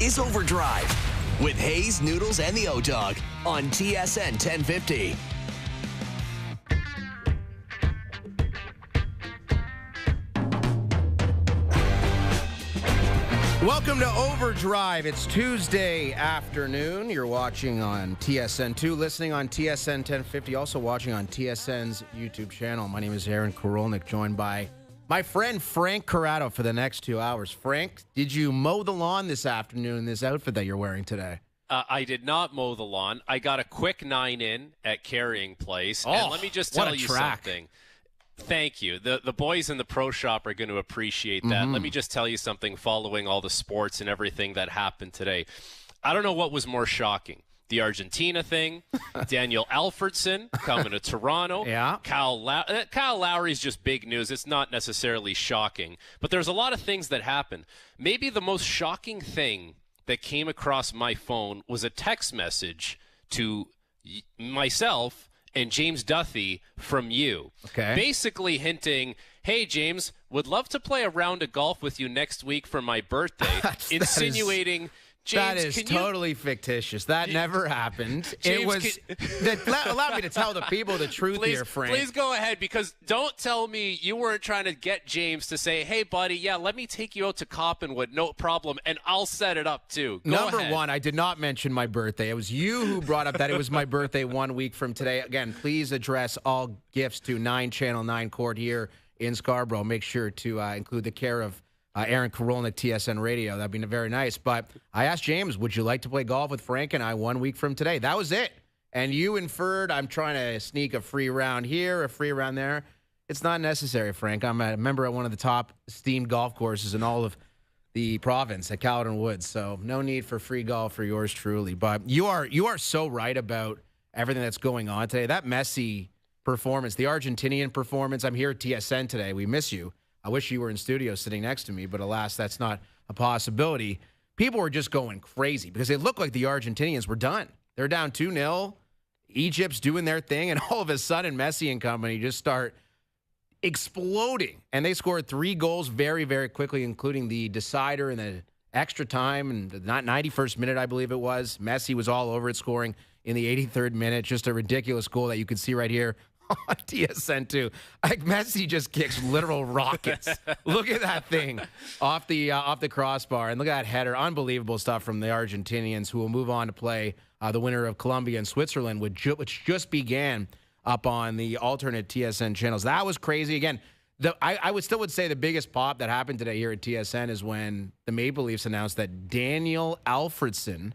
is OverDrive with Hayes, Noodles, and the O-Dog on TSN 1050. Welcome to OverDrive. It's Tuesday afternoon. You're watching on TSN 2, listening on TSN 1050, also watching on TSN's YouTube channel. My name is Aaron Korolnik, joined by my friend Frank Corrado for the next 2 hours. Frank, did you mow the lawn this afternoon in this outfit that you're wearing today? I did not mow the lawn. I got a quick 9 in at Carrying Place. Oh, and let me just tell you track. something. Thank you. The boys in the pro shop are going to appreciate that. Let me just tell you something following all the sports and everything that happened today. I don't know what was more shocking. The Argentina thing, Daniel Alfredson coming to Toronto. Yeah. Kyle Lowry's just big news. It's not necessarily shocking. But there's a lot of things that happened. Maybe the most shocking thing that came across my phone was a text message to myself and James Duthie from you. Okay. Basically hinting, hey, James, would love to play a round of golf with you next week for my birthday. Insinuating, James, that is totally fictitious. That never happened. James, Allow me to tell the people the truth here, Frank. Please go ahead, because don't tell me you weren't trying to get James to say, hey, buddy, yeah, let me take you out to Coppenwood, no problem, and I'll set it up too. Number one, I did not mention my birthday. It was you who brought up that it was my birthday 1 week from today. Again, please address all gifts to 9 Channel 9 Court here in Scarborough. Make sure to include the care of Aaron Korolnik, TSN Radio. That'd be very nice. But I asked James, would you like to play golf with Frank and I 1 week from today? That was it. And you inferred I'm trying to sneak a free round here, a free round there. It's not necessary, Frank. I'm a member at one of the top esteemed golf courses in all of the province at Caledon Woods. So no need for free golf for yours truly. But you are so right about everything that's going on today. That Messi performance, the Argentinian performance. I'm here at TSN today. We miss you. I wish you were in studio sitting next to me, but alas, that's not a possibility. People were just going crazy because it looked like the Argentinians were done. They're down 2-0. Egypt's doing their thing, and all of a sudden, Messi and company just start exploding. And they scored 3 goals very, very quickly, including the decider in the extra time and the 91st minute, I believe it was. Messi was all over it, scoring in the 83rd minute. Just a ridiculous goal that you can see right here on TSN 2. Like, Messi just kicks literal rockets. Look at that thing off the crossbar, and look at that header. Unbelievable stuff from the Argentinians, who will move on to play the winner of Colombia and Switzerland, which just began up on the alternate TSN channels. That was crazy. Again, I would say the biggest pop that happened today here at TSN is when the Maple Leafs announced that Daniel Alfredson,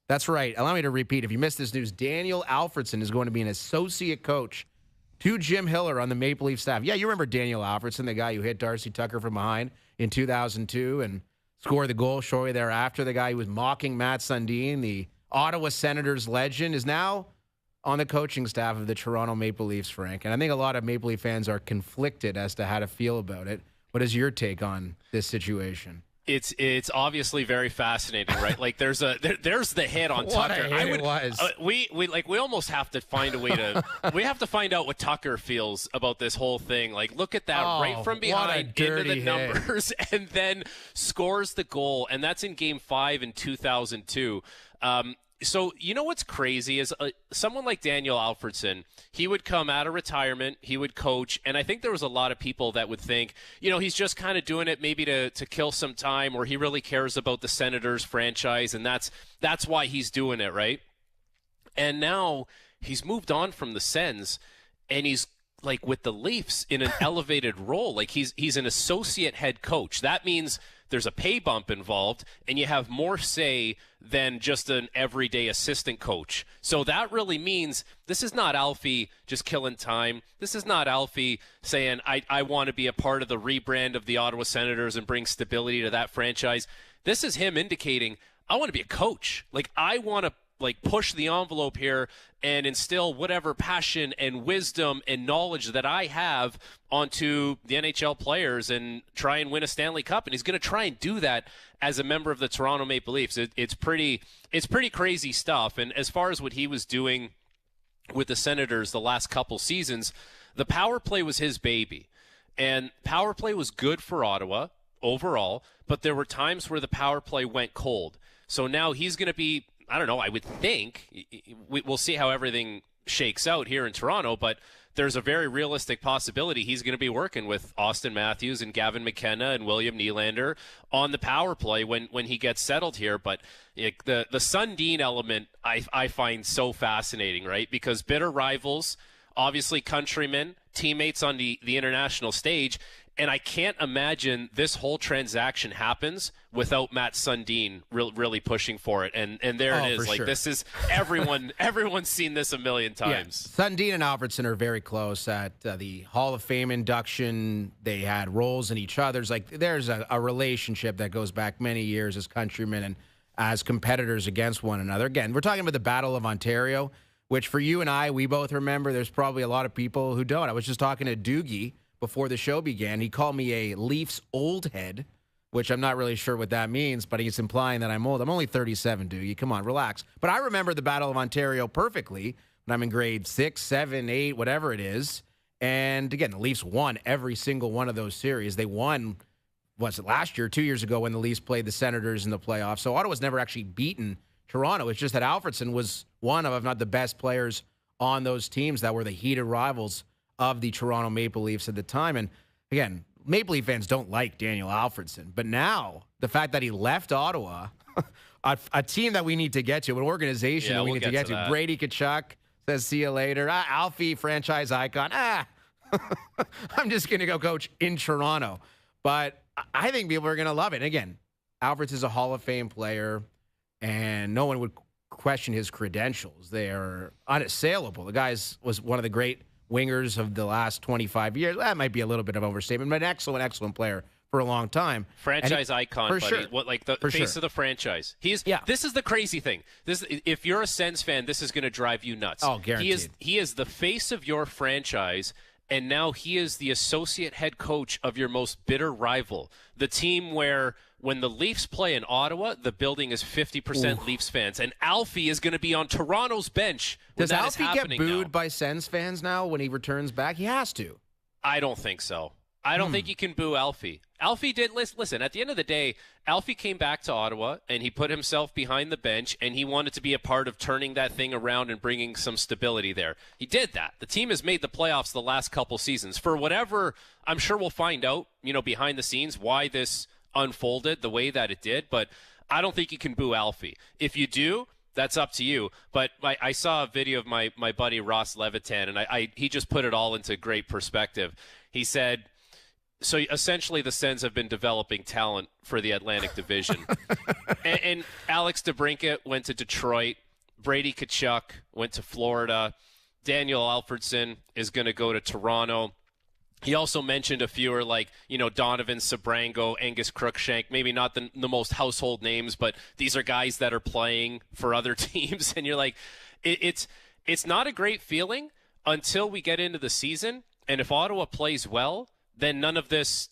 that's right, allow me to repeat, if you missed this news, Daniel Alfredson is going to be an associate coach to Jim Hiller on the Maple Leaf staff. Yeah, you remember Daniel Alfredson, the guy who hit Darcy Tucker from behind in 2002 and scored the goal shortly thereafter. The guy who was mocking Matt Sundin, the Ottawa Senators legend, is now on the coaching staff of the Toronto Maple Leafs, Frank. And I think a lot of Maple Leaf fans are conflicted as to how to feel about it. What is your take on this situation? It's obviously very fascinating, right? Like there's the hit on what Tucker. A hit it was. We almost have to find a way to we have to find out what Tucker feels about this whole thing. Like, look at that, right from behind into the numbers, and then scores the goal, and that's in Game 5 in 2002. So you know what's crazy is someone like Daniel Alfredson, he would come out of retirement, he would coach, and I think there was a lot of people that would think, he's just kind of doing it maybe to kill some time, or he really cares about the Senators franchise, and that's why he's doing it, right? And now he's moved on from the Sens, and he's like with the Leafs in an elevated role. Like he's an associate head coach. That means there's a pay bump involved, and you have more say than just an everyday assistant coach. So that really means this is not Alfie just killing time. This is not Alfie saying, I want to be a part of the rebrand of the Ottawa Senators and bring stability to that franchise. This is him indicating, I want to be a coach. Like, I want to push the envelope here and instill whatever passion and wisdom and knowledge that I have onto the NHL players and try and win a Stanley Cup. And he's going to try and do that as a member of the Toronto Maple Leafs. It's pretty crazy stuff. And as far as what he was doing with the Senators the last couple seasons, the power play was his baby. And power play was good for Ottawa overall, but there were times where the power play went cold. So now he's going to be, I don't know, I would think, we'll see how everything shakes out here in Toronto, but there's a very realistic possibility he's going to be working with Austin Matthews and Gavin McKenna and William Nylander on the power play when he gets settled here. But the Sundin element I find so fascinating, right? Because bitter rivals, obviously countrymen, teammates on the international stage, and I can't imagine this whole transaction happens without Matt Sundin really pushing for it. And there it is. Like, sure. This is everyone's seen this a million times. Yeah. Sundin and Alfredsson are very close at the Hall of Fame induction. They had roles in each other's. Like, there's a relationship that goes back many years as countrymen and as competitors against one another. Again, we're talking about the Battle of Ontario, which for you and I, we both remember. There's probably a lot of people who don't. I was just talking to Doogie before the show began. He called me a Leafs old head, which I'm not really sure what that means, but he's implying that I'm old. I'm only 37, Doogie. Come on, relax. But I remember the Battle of Ontario perfectly when I'm in grade 6, 7, 8, whatever it is. And again, the Leafs won every single one of those series. They won, was it last year, 2 years ago when the Leafs played the Senators in the playoffs. So Ottawa's never actually beaten Toronto. It's just that Alfredsson was one of, if not the best players on those teams that were the heated rivals of the Toronto Maple Leafs at the time. And again, Maple Leaf fans don't like Daniel Alfredsson. But now, the fact that he left Ottawa, a team that we need to get to, an organization that we need to get to. Brady Tkachuk says, see you later. Alfie, franchise icon. I'm just going to go coach in Toronto. But I think people are going to love it. And again, Alfredsson is a Hall of Fame player, and no one would question his credentials. They are unassailable. The guy was one of the great wingers of the last 25 years. That might be a little bit of overstatement, but an excellent player for a long time. Franchise icon, for buddy. Sure. What, like the face of the franchise. This is the crazy thing. If you're a Sens fan, this is going to drive you nuts. Oh, guaranteed. He is the face of your franchise, and now he is the associate head coach of your most bitter rival. The team where when the Leafs play in Ottawa, the building is 50% Leafs fans. And Alfie is going to be on Toronto's bench. Does Alfie get booed by Sens fans now when he returns back? He has to. I don't think so. I don't think you can boo Alfie. Alfie did, listen, at the end of the day, Alfie came back to Ottawa, and he put himself behind the bench, and he wanted to be a part of turning that thing around and bringing some stability there. He did that. The team has made the playoffs the last couple seasons. For whatever, I'm sure we'll find out, behind the scenes, why this unfolded the way that it did, but I don't think you can boo Alfie. If you do, that's up to you. But I saw a video of my buddy Ross Levitan, and he just put it all into great perspective. He said, so essentially the Sens have been developing talent for the Atlantic Division. and Alex DeBrincat went to Detroit. Brady Tkachuk went to Florida. Daniel Alfredsson is going to go to Toronto. He also mentioned a few are like, Donovan Sabrango, Angus Crookshank, maybe not the most household names, but these are guys that are playing for other teams. And you're like, it's not a great feeling until we get into the season. And if Ottawa plays well, then none of this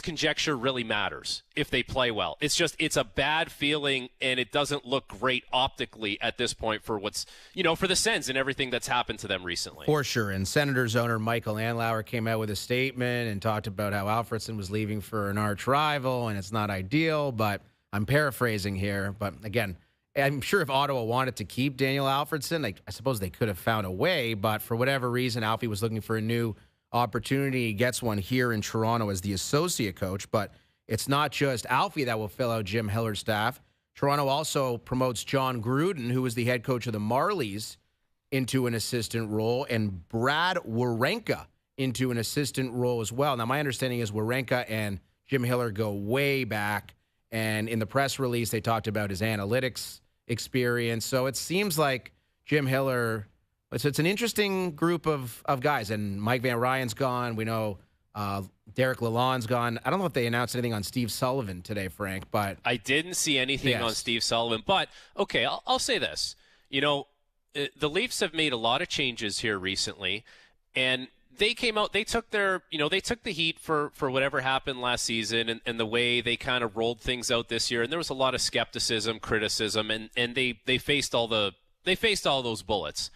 conjecture really matters if they play well. It's a bad feeling, and it doesn't look great optically at this point for for the Sens and everything that's happened to them recently. For sure. And Senators owner Michael Andlauer came out with a statement and talked about how Alfredsson was leaving for an arch rival, and it's not ideal, but I'm paraphrasing here. But again, I'm sure if Ottawa wanted to keep Daniel Alfredsson, I suppose they could have found a way, but for whatever reason, Alfie was looking for a new opportunity. He gets one here in Toronto as the associate coach, but it's not just Alfie that will fill out Jim Hiller's staff. Toronto also promotes John Gruden, who was the head coach of the Marlies, into an assistant role, and Brad Wawrinka into an assistant role as well. Now, my understanding is Wawrinka and Jim Hiller go way back, and in the press release, they talked about his analytics experience. So it seems like Jim Hiller... So it's an interesting group of guys, and Mike Van Ryan's gone. We know Derek Lalonde's gone. I don't know if they announced anything on Steve Sullivan today, Frank, but I didn't see anything on Steve Sullivan. But okay, I'll say this: the Leafs have made a lot of changes here recently, and they came out. They took the heat for whatever happened last season and the way they kind of rolled things out this year. And there was a lot of skepticism, criticism, and they faced all those bullets.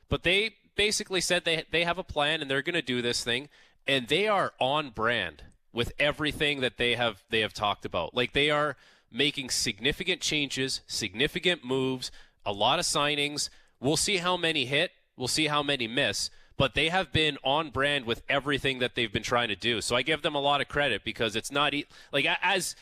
But they basically said they have a plan and they're going to do this thing, and they are on brand with everything that they have talked about. Like, they are making significant changes, significant moves, a lot of signings. We'll see how many hit. We'll see how many miss. But they have been on brand with everything that they've been trying to do. So I give them a lot of credit because it's not like as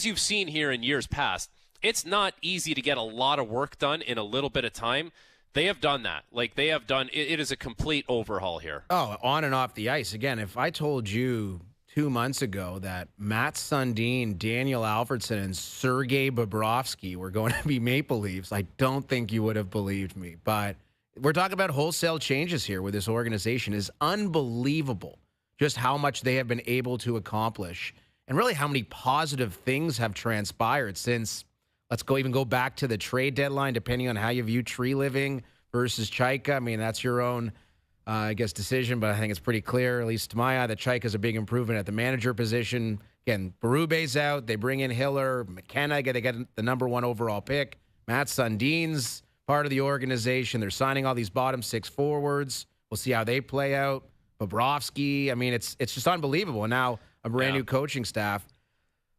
you've seen here in years past, it's not easy to get a lot of work done in a little bit of time. They have done that. Like, they have done it is a complete overhaul here. Oh, on and off the ice. Again, if I told you 2 months ago that Matt Sundin, Daniel Alfredsson, and Sergei Bobrovsky were going to be Maple Leafs, I don't think you would have believed me. But we're talking about wholesale changes here with this organization. It is unbelievable just how much they have been able to accomplish and really how many positive things have transpired since, let's go back to the trade deadline, depending on how you view Tree Living versus Chaika. I mean, that's your own, decision, but I think it's pretty clear, at least to my eye, that Chaika's a big improvement at the manager position. Again, Berube's out. They bring in Hiller. McKenna, they get the number 1 overall pick. Matt Sundin's part of the organization. They're signing all these bottom 6 forwards. We'll see how they play out. Bobrovsky, I mean, it's just unbelievable. And now a brand new coaching staff.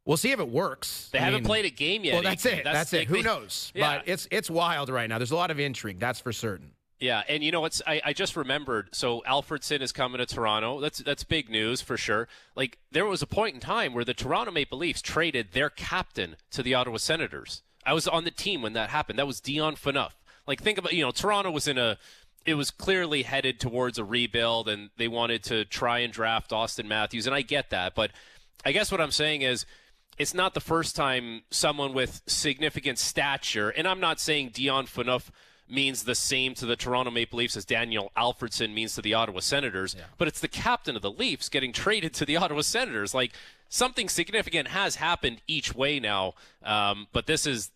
We'll see if it works. They haven't played a game yet. Well, that's it. That's it. Who knows? Yeah. But it's wild right now. There's a lot of intrigue. That's for certain. Yeah, and you know what's? I just remembered. So Alfredsson is coming to Toronto. That's big news for sure. Like, there was a point in time where the Toronto Maple Leafs traded their captain to the Ottawa Senators. I was on the team when that happened. That was Dion Phaneuf. Like, think about, Toronto was it was clearly headed towards a rebuild, and they wanted to try and draft Austin Matthews, and I get that. But I guess what I'm saying is, it's not the first time someone with significant stature, and I'm not saying Dion Phaneuf means the same to the Toronto Maple Leafs as Daniel Alfredsson means to the Ottawa Senators, but it's the captain of the Leafs getting traded to the Ottawa Senators. Like, something significant has happened each way now, but this is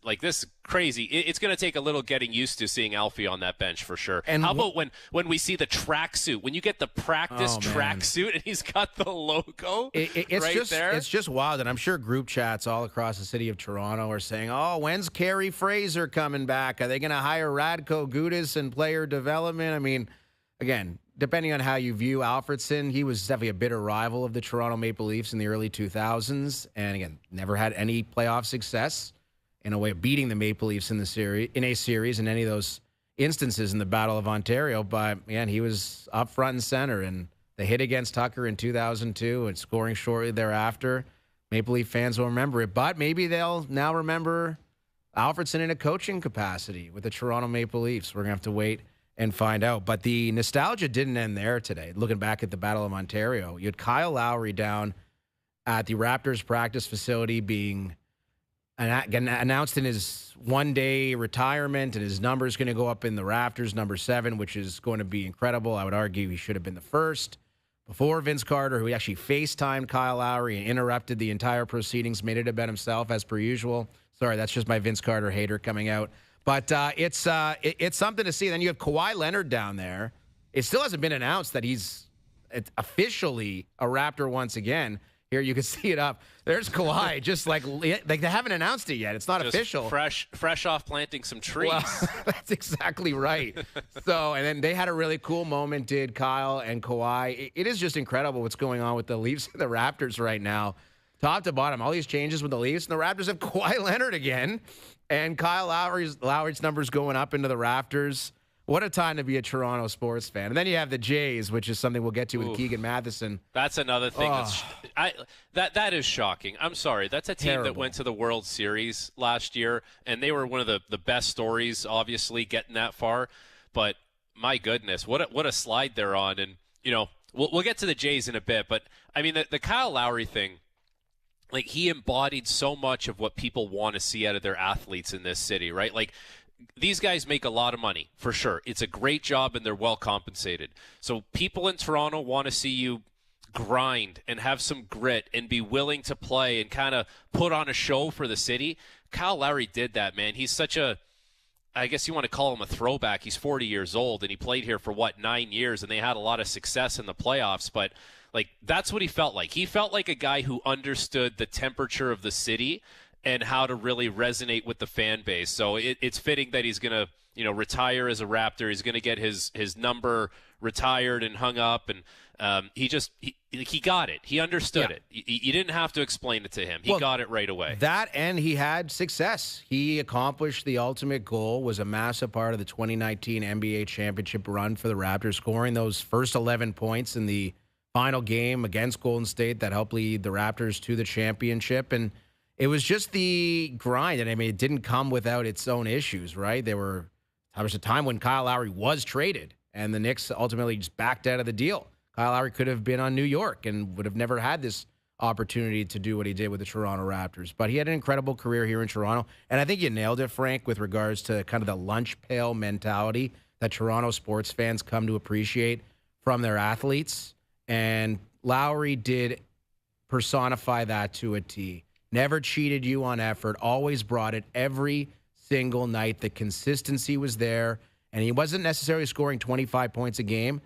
crazy. It's going to take a little getting used to seeing Alfie on that bench for sure. And how about when we see the tracksuit? When you get the practice tracksuit and he's got the logo it's there? It's just wild, and I'm sure group chats all across the city of Toronto are saying, oh, when's Carey Fraser coming back? Are they going to hire Radko Gudas in player development? I mean, again, depending on how you view Alfredsson, he was definitely a bitter rival of the Toronto Maple Leafs in the early 2000s. And again, never had any playoff success in a way of beating the Maple Leafs in a series in any of those instances in the Battle of Ontario. But man, he was up front and center, and the hit against Tucker in 2002 and scoring shortly thereafter. Maple Leaf fans will remember it, but maybe they'll now remember Alfredsson in a coaching capacity with the Toronto Maple Leafs. We're going to have to wait and find out. But the nostalgia didn't end there today. Looking back at the Battle of Ontario, you had Kyle Lowry down at the Raptors practice facility being announced in his one-day retirement, and his number is going to go up in the rafters, number 7, which is going to be incredible. I would argue he should have been the first. Before Vince Carter, who actually FaceTimed Kyle Lowry and interrupted the entire proceedings, made it about himself as per usual. Sorry, that's just my Vince Carter hater coming out. But it's something to see. Then you have Kawhi Leonard down there. It still hasn't been announced that he's officially a Raptor once again. Here you can see it up. There's Kawhi, just like they haven't announced it yet. It's not just official. Fresh off planting some trees. Well, that's exactly right. So, and then they had a really cool moment, did Kyle and Kawhi. It is just incredible what's going on with the Leafs and the Raptors right now. Top to bottom, all these changes with the Leafs, and the Raptors have Kawhi Leonard again. And Kyle Lowry's numbers going up into the rafters. What a time to be a Toronto sports fan. And then you have the Jays, which is something we'll get to with Keegan Matheson. That's another thing. That is shocking. I'm sorry. That's a team that went to the World Series last year, and they were one of the best stories, obviously, getting that far. But my goodness, what a slide they're on. And, we'll get to the Jays in a bit. But, I mean, the Kyle Lowry thing, like, he embodied so much of what people want to see out of their athletes in this city, right? Like, these guys make a lot of money, for sure. It's a great job, and they're well compensated. So people in Toronto want to see you grind and have some grit and be willing to play and kind of put on a show for the city. Kyle Lowry did that, man. He's such a, I guess you want to call him a throwback. He's 40 years old, and he played here for, 9 years, and they had a lot of success in the playoffs. But, that's what he felt like. He felt like a guy who understood the temperature of the city and how to really resonate with the fan base. So it's fitting that he's going to, retire as a Raptor. He's going to get his number retired and hung up, and he got it. He understood it. You didn't have to explain it to him. He got it right away. That, and he had success. He accomplished the ultimate goal, was a massive part of the 2019 NBA championship run for the Raptors, scoring those first 11 points in the final game against Golden State that helped lead the Raptors to the championship. And it was just the grind. And I mean, it didn't come without its own issues, right? There was a time when Kyle Lowry was traded, and the Knicks ultimately just backed out of the deal. Kyle Lowry could have been on New York and would have never had this opportunity to do what he did with the Toronto Raptors. But he had an incredible career here in Toronto. And I think you nailed it, Frank, with regards to kind of the lunch pail mentality that Toronto sports fans come to appreciate from their athletes. And Lowry did personify that to a T. Never cheated you on effort, always brought it every single night. The consistency was there, and he wasn't necessarily scoring 25 points a game,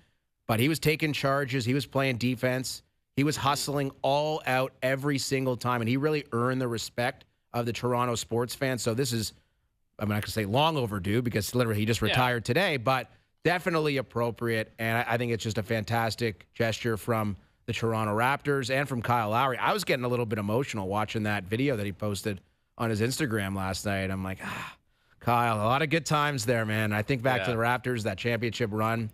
but he was taking charges. He was playing defense. He was hustling all out every single time, and he really earned the respect of the Toronto sports fans. So this is, I'm not going to say long overdue because literally he just retired today, but definitely appropriate, and I think it's just a fantastic gesture from the Toronto Raptors and from Kyle Lowry. I was getting a little bit emotional watching that video that he posted on his Instagram last night. I'm like, Kyle, a lot of good times there, man. I think back to the Raptors, that championship run.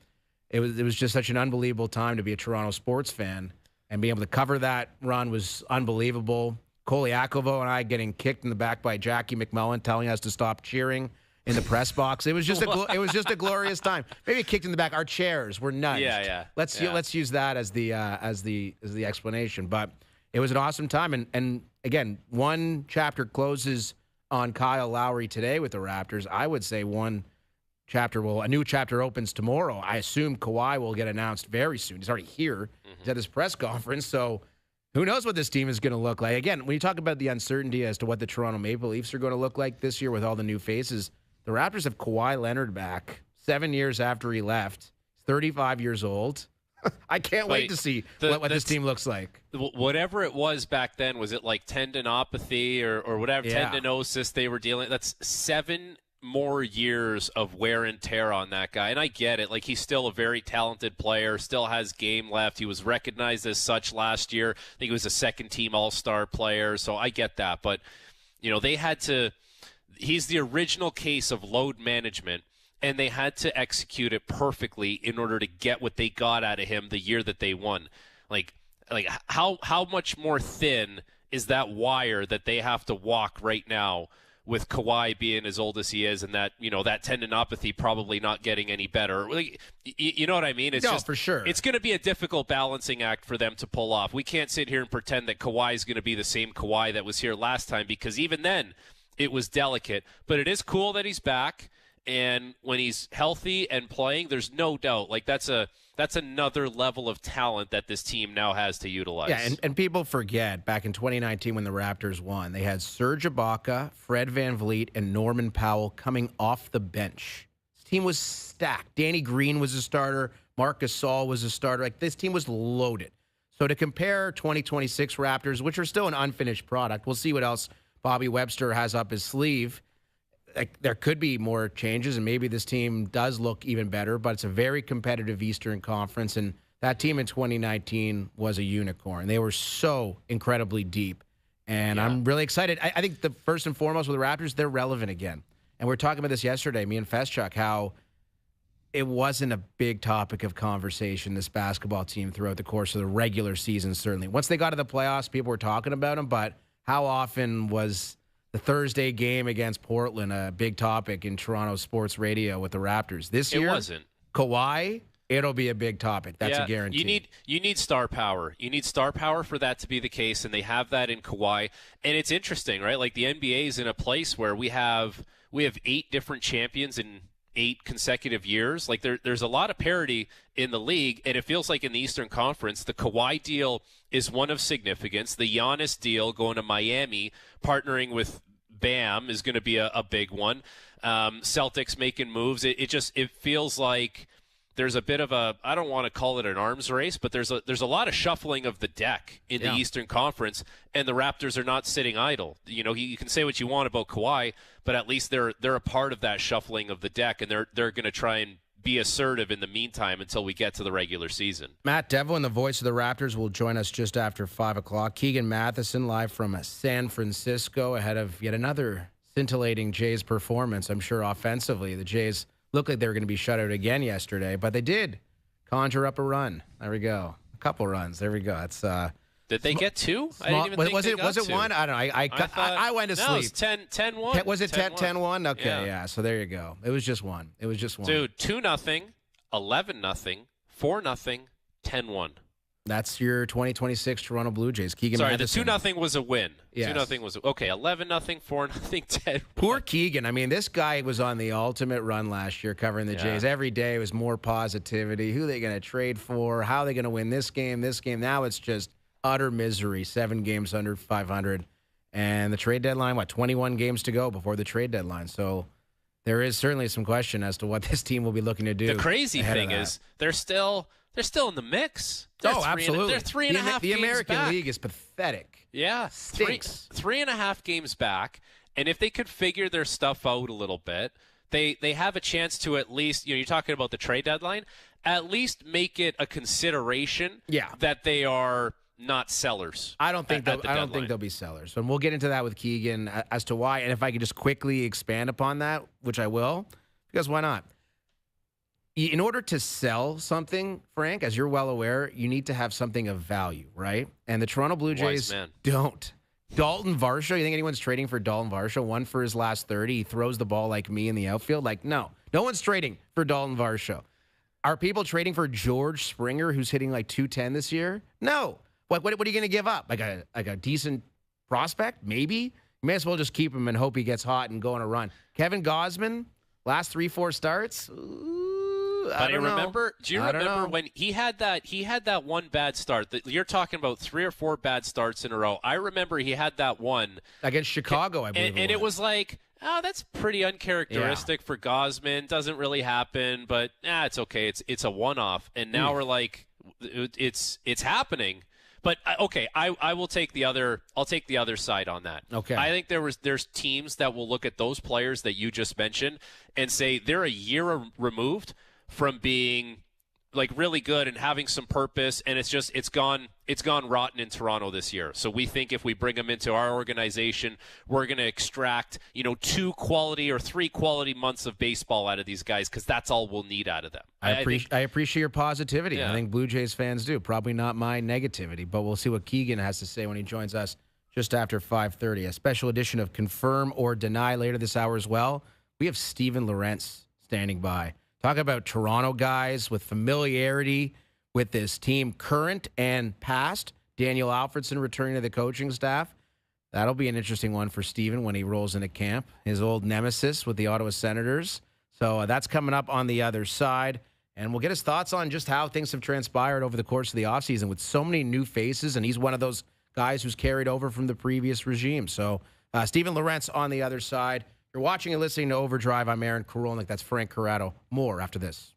It was just such an unbelievable time to be a Toronto sports fan, and being able to cover that run was unbelievable. Koliakovo and I getting kicked in the back by Jackie McMullen, telling us to stop cheering in the press box. It was just a glorious time. Maybe kicked in the back. Our chairs were nudged. Yeah. Let's use that as the explanation. But it was an awesome time, and again, one chapter closes on Kyle Lowry today with the Raptors. I would say a new chapter opens tomorrow. I assume Kawhi will get announced very soon. He's already here. He's at this press conference, so who knows what this team is going to look like. Again, when you talk about the uncertainty as to what the Toronto Maple Leafs are going to look like this year with all the new faces, the Raptors have Kawhi Leonard back 7 years after he left. He's 35 years old. I can't wait to see what this team looks like. Whatever it was back then, was it like tendinopathy or whatever, tendinosis they were dealing? That's 7 more years of wear and tear on that guy. And I get it. Like, he's still a very talented player, still has game left. He was recognized as such last year. I think he was a second-team All-Star player, so I get that. But, they had to – he's the original case of load management, and they had to execute it perfectly in order to get what they got out of him the year that they won. Like how much more thin is that wire that they have to walk right now with Kawhi being as old as he is, and that that tendinopathy probably not getting any better. Like, you know what I mean? It's for sure. It's going to be a difficult balancing act for them to pull off. We can't sit here and pretend that Kawhi is going to be the same Kawhi that was here last time, because even then it was delicate. But it is cool that he's back. And when he's healthy and playing, there's no doubt, like, that's another level of talent that this team now has to utilize. Yeah, and people forget, back in 2019 when the Raptors won, they had Serge Ibaka, Fred VanVleet, and Norman Powell coming off the bench. This team was stacked. Danny Green was a starter. Marc Gasol was a starter. Like, this team was loaded. So to compare 2026 Raptors, which are still an unfinished product, we'll see what else Bobby Webster has up his sleeve. Like, there could be more changes, and maybe this team does look even better, but it's a very competitive Eastern Conference, and that team in 2019 was a unicorn. They were so incredibly deep, and I'm really excited. I think the first and foremost with the Raptors, they're relevant again. And we were talking about this yesterday, me and Feschuk, how it wasn't a big topic of conversation, this basketball team, throughout the course of the regular season, certainly. Once they got to the playoffs, people were talking about them, but how often was the Thursday game against Portland a big topic in Toronto sports radio with the Raptors? This year, it wasn't. Kawhi, it'll be a big topic. That's a guarantee. You need star power. You need star power for that to be the case, and they have that in Kawhi. And it's interesting, right? Like, the NBA is in a place where we have 8 different champions in 8 consecutive years. Like, there's a lot of parity in the league, and it feels like in the Eastern Conference, the Kawhi deal is one of significance. The Giannis deal going to Miami, partnering with Bam, is going to be a big one. Celtics making moves. It feels like there's a bit of a, I don't want to call it an arms race, but there's a lot of shuffling of the deck in the Eastern Conference, and the Raptors are not sitting idle. You can say what you want about Kawhi, but at least they're a part of that shuffling of the deck, and they're going to try and be assertive in the meantime until we get to the regular season. Matt Devlin, the voice of the Raptors, will join us just after 5 o'clock. Keegan Matheson live from San Francisco ahead of yet another scintillating Jays performance. I'm sure offensively, the Jays looked like they were going to be shut out again yesterday, but they did conjure up a run. There we go. A couple runs. There we go. That's Did they get two? Small, I didn't even think was they it got was it two. one? I don't know. I went to No, sleep. it was 10-1. Was it 10-1? Okay, Yeah. yeah. So there you go. It was just one. Dude, 2-0, 11-0, 4-0, 10-1. That's your 2026 Toronto Blue Jays. Keegan Sorry, Matheson. the 2-0 was a win. Yes. 2-0 was okay. 11-0, 4-0, 10-1. Poor Keegan. I mean, this guy was on the ultimate run last year covering the Jays. Every day was more positivity. Who are they going to trade for? How are they going to win this game? Now it's just utter misery. 7 games under 500. And the trade deadline, 21 games to go before the trade deadline. So there is certainly some question as to what this team will be looking to do. The crazy thing is they're still in the mix. Absolutely. They're 3.5 games back. The American League is pathetic. Yeah. Stinks. 3.5 games back. And if they could figure their stuff out a little bit, they have a chance to at least, you're talking about the trade deadline, at least make it a consideration that they are not sellers. I don't think they'll be sellers. And we'll get into that with Keegan as to why. And if I could just quickly expand upon that, which I will, because why not? In order to sell something, Frank, as you're well aware, you need to have something of value, right? And the Toronto Blue Jays don't. Dalton Varsho, you think anyone's trading for Dalton Varsho? 1 for his last 30. He throws the ball like me in the outfield. No one's trading for Dalton Varsho. Are people trading for George Springer, who's hitting like 210 this year? No. What are you going to give up? Like a decent prospect? Maybe. You may as well just keep him and hope he gets hot and go on a run. Kevin Gausman, last 3-4 starts. But do you remember when he had that one bad start? You're talking about 3 or 4 bad starts in a row. I remember he had that one against Chicago, I believe. And it was like, oh, that's pretty uncharacteristic for Gausman. Doesn't really happen, but it's okay. It's a one-off. And now we're like, it's happening. But okay, I will take the other. I'll take the other side on that. Okay. I think there's teams that will look at those players that you just mentioned and say they're a year removed from being like really good and having some purpose, and it's gone rotten in Toronto this year. So we think if we bring them into our organization, we're going to extract 2 quality or 3 quality months of baseball out of these guys because that's all we'll need out of them. I appreciate your positivity. Yeah. I think Blue Jays fans do. Probably not my negativity, but we'll see what Keegan has to say when he joins us just after 5:30. A special edition of Confirm or Deny later this hour as well. We have Steven Lorentz standing by. Talk about Toronto guys with familiarity with this team, current and past. Daniel Alfredson returning to the coaching staff. That'll be an interesting one for Steven when he rolls into camp. His old nemesis with the Ottawa Senators. So that's coming up on the other side. And we'll get his thoughts on just how things have transpired over the course of the offseason with so many new faces. And he's one of those guys who's carried over from the previous regime. So Steven Lorentz on the other side. You're watching and listening to OverDrive. I'm Aaron Karolnik. That's Frank Corrado. More after this.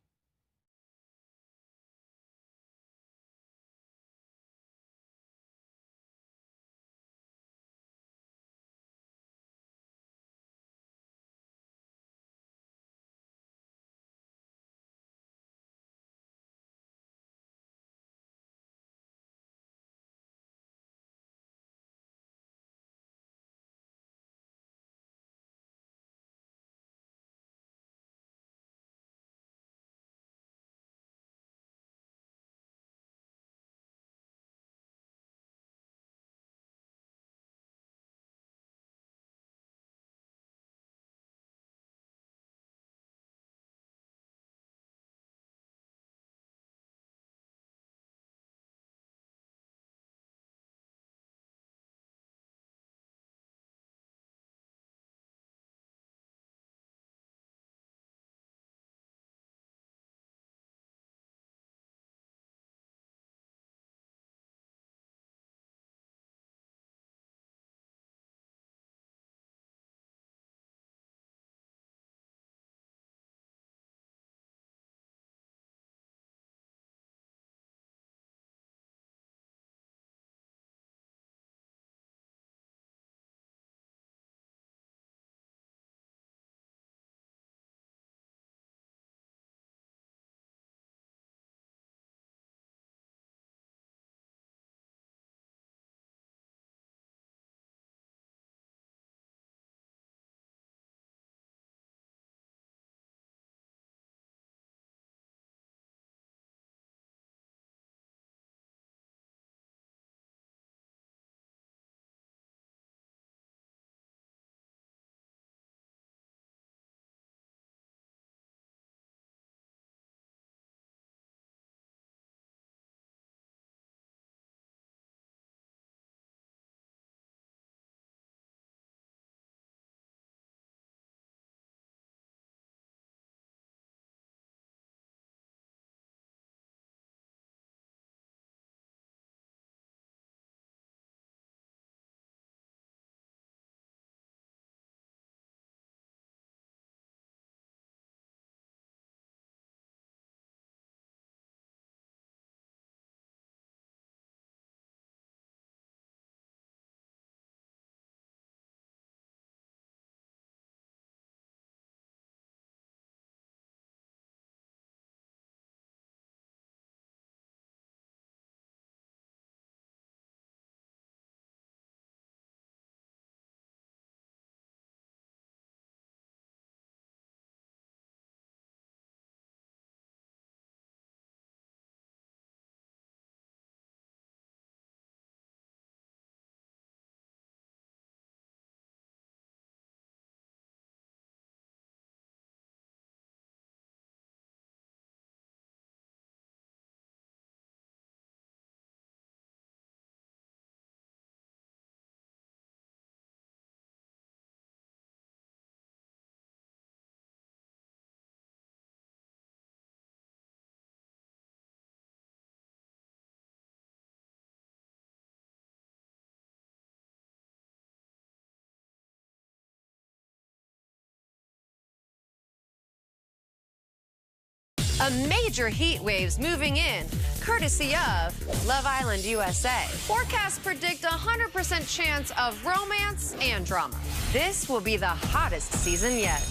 A major heat wave's moving in, courtesy of Love Island USA. Forecasts predict a 100% chance of romance and drama. This will be the hottest season yet.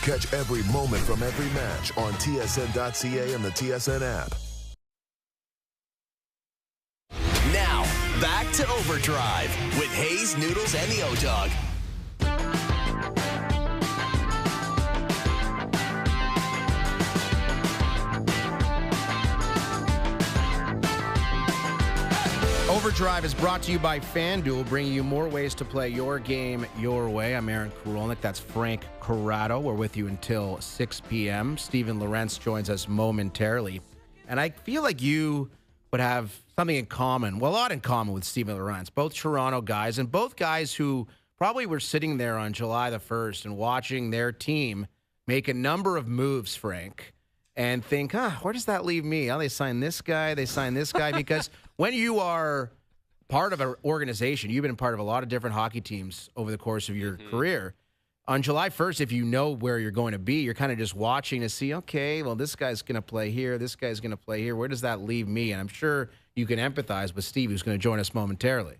Catch every moment from every match on TSN.ca and the TSN app. Now, back to OverDrive with Hayes, Noodles, and the O-Dog. OverDrive is brought to you by FanDuel, bringing you more ways to play your game your way. I'm Aaron Karolnik. That's Frank Corrado. We're with you until 6 p.m. Steven Lorentz joins us momentarily. And I feel like you would have something in common, well, a lot in common with Steven Lorentz, both Toronto guys and both guys who probably were sitting there on July the 1st and watching their team make a number of moves, Frank, and think, where does that leave me? Oh, they signed this guy, because when you are part of an organization, you've been part of a lot of different hockey teams over the course of your career. On July 1st, if you know where you're going to be, you're kind of just watching to see, okay, well, this guy's going to play here, this guy's going to play here. Where does that leave me? And I'm sure you can empathize with Steve, who's going to join us momentarily.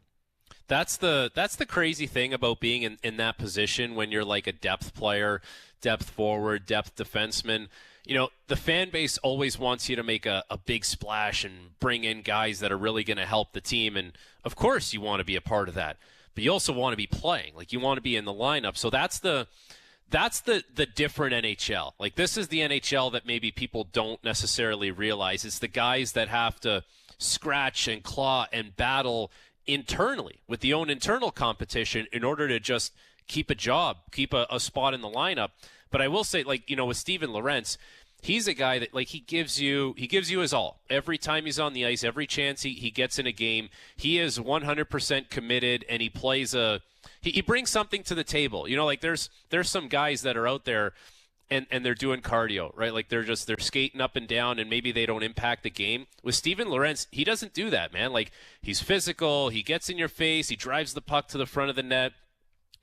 That's the crazy thing about being in that position when you're like a depth player, depth forward, depth defenseman. You know, the fan base always wants you to make a big splash and bring in guys that are really going to help the team. And, of course, you want to be a part of that. But you also want to be playing. Like, you want to be in the lineup. So that's the different NHL. Like, this is the NHL that maybe people don't necessarily realize. It's the guys that have to scratch and claw and battle internally with the own internal competition in order to just keep a job, keep a spot in the lineup. But I will say, like, you know, with Steven Lorentz, he's a guy that, like, he gives you his all. Every time he's on the ice, every chance he gets in a game, he is 100% committed, and he plays he brings something to the table. You know, like, there's some guys that are out there and they're doing cardio, right? Like, they're skating up and down, and maybe they don't impact the game. With Steven Lorentz, he doesn't do that, man. Like, he's physical, he gets in your face, he drives the puck to the front of the net.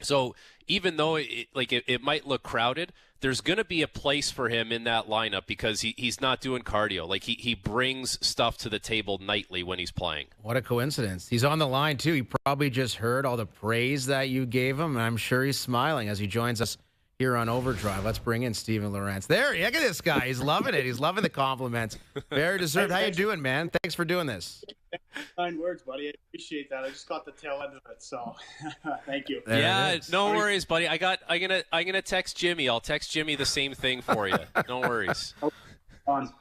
So even though it might look crowded, there's going to be a place for him in that lineup because he's not doing cardio. Like, he brings stuff to the table nightly when he's playing. What a coincidence. He's on the line, too. He probably just heard all the praise that you gave him, and I'm sure he's smiling as he joins us here on OverDrive. Let's bring in Steven Lorentz. There, look at this guy. He's loving it. He's loving the compliments. Very deserved. How you doing, man? Thanks for doing this. Kind words, buddy. I appreciate that. I just got the tail end of it, so thank you. Yeah, no worries, buddy. I'm gonna text Jimmy. I'll text Jimmy the same thing for you. No worries. On.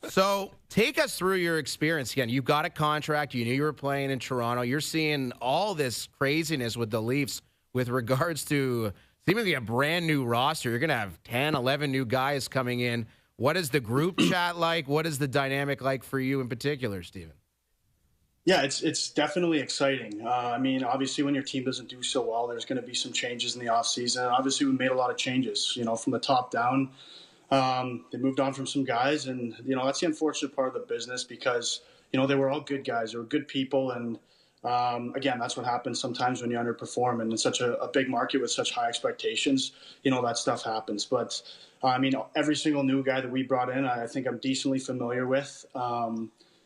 So take us through your experience again. You've got a contract. You knew you were playing in Toronto. You're seeing all this craziness with the Leafs with regards to seemingly a brand new roster. You're going to have 10, 11 new guys coming in. What is the group chat like? What is the dynamic like for you in particular, Steven? Yeah, it's definitely exciting. I mean, obviously, when your team doesn't do so well, there's going to be some changes in the offseason. Obviously, we made a lot of changes, you know, from the top down. They moved on from some guys, and, you know, that's the unfortunate part of the business because, you know, they were all good guys. They were good people, and again, that's what happens sometimes when you underperform. And in such a big market with such high expectations, you know, that stuff happens. But, I mean, every single new guy that we brought in, I think I'm decently familiar with.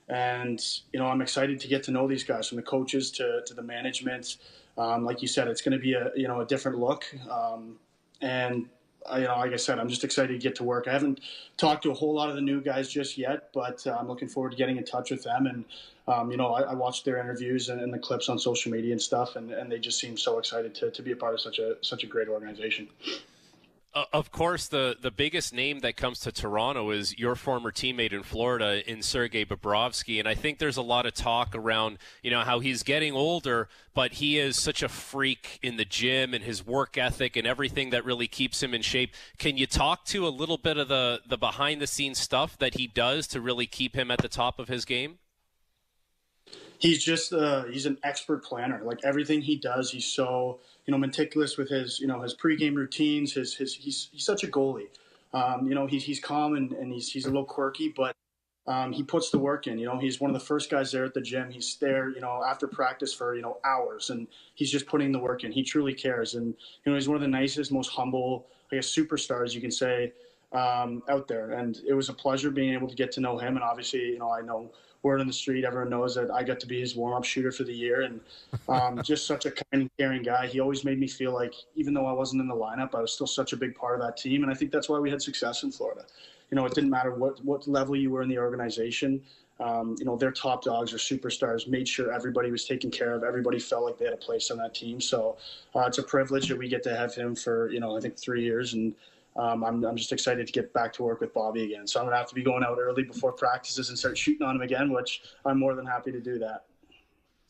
And, you know, I'm excited to get to know these guys, from the coaches to the management. Like you said, it's going to be a different look. And, you know, like I said, I'm just excited to get to work. I haven't talked to a whole lot of the new guys just yet, but I'm looking forward to getting in touch with them. And, you know, I watched their interviews and the clips on social media and stuff, and they just seem so excited to be a part of such a great organization. Of course, the biggest name that comes to Toronto is your former teammate in Florida in Sergei Bobrovsky. And I think there's a lot of talk around, you know, how he's getting older, but he is such a freak in the gym and his work ethic and everything that really keeps him in shape. Can you talk to a little bit of the behind-the-scenes stuff that he does to really keep him at the top of his game? He's just he's an expert planner. Like, everything he does, he's so, you know, meticulous with his, you know, his pregame routines. He's such a goalie. You know, he's calm and he's a little quirky, but he puts the work in. He's one of the first guys there at the gym. He's there, after practice for, hours, and he's just putting the work in. He truly cares. And, he's one of the nicest, most humble, I guess, superstars, you can say, out there. And it was a pleasure being able to get to know him. And obviously, I know word on the street, everyone knows that I got to be his warm-up shooter for the year. And just such a kind and caring guy. He always made me feel like, even though I wasn't in the lineup, I was still such a big part of that team. And I think that's why we had success in Florida. It didn't matter what level you were in the organization. Their top dogs or superstars made sure everybody was taken care of. Everybody felt like they had a place on that team. So it's a privilege that we get to have him for, I think 3 years. And I'm just excited to get back to work with Bobby again. So I'm going to have to be going out early before practices and start shooting on him again, which I'm more than happy to do that.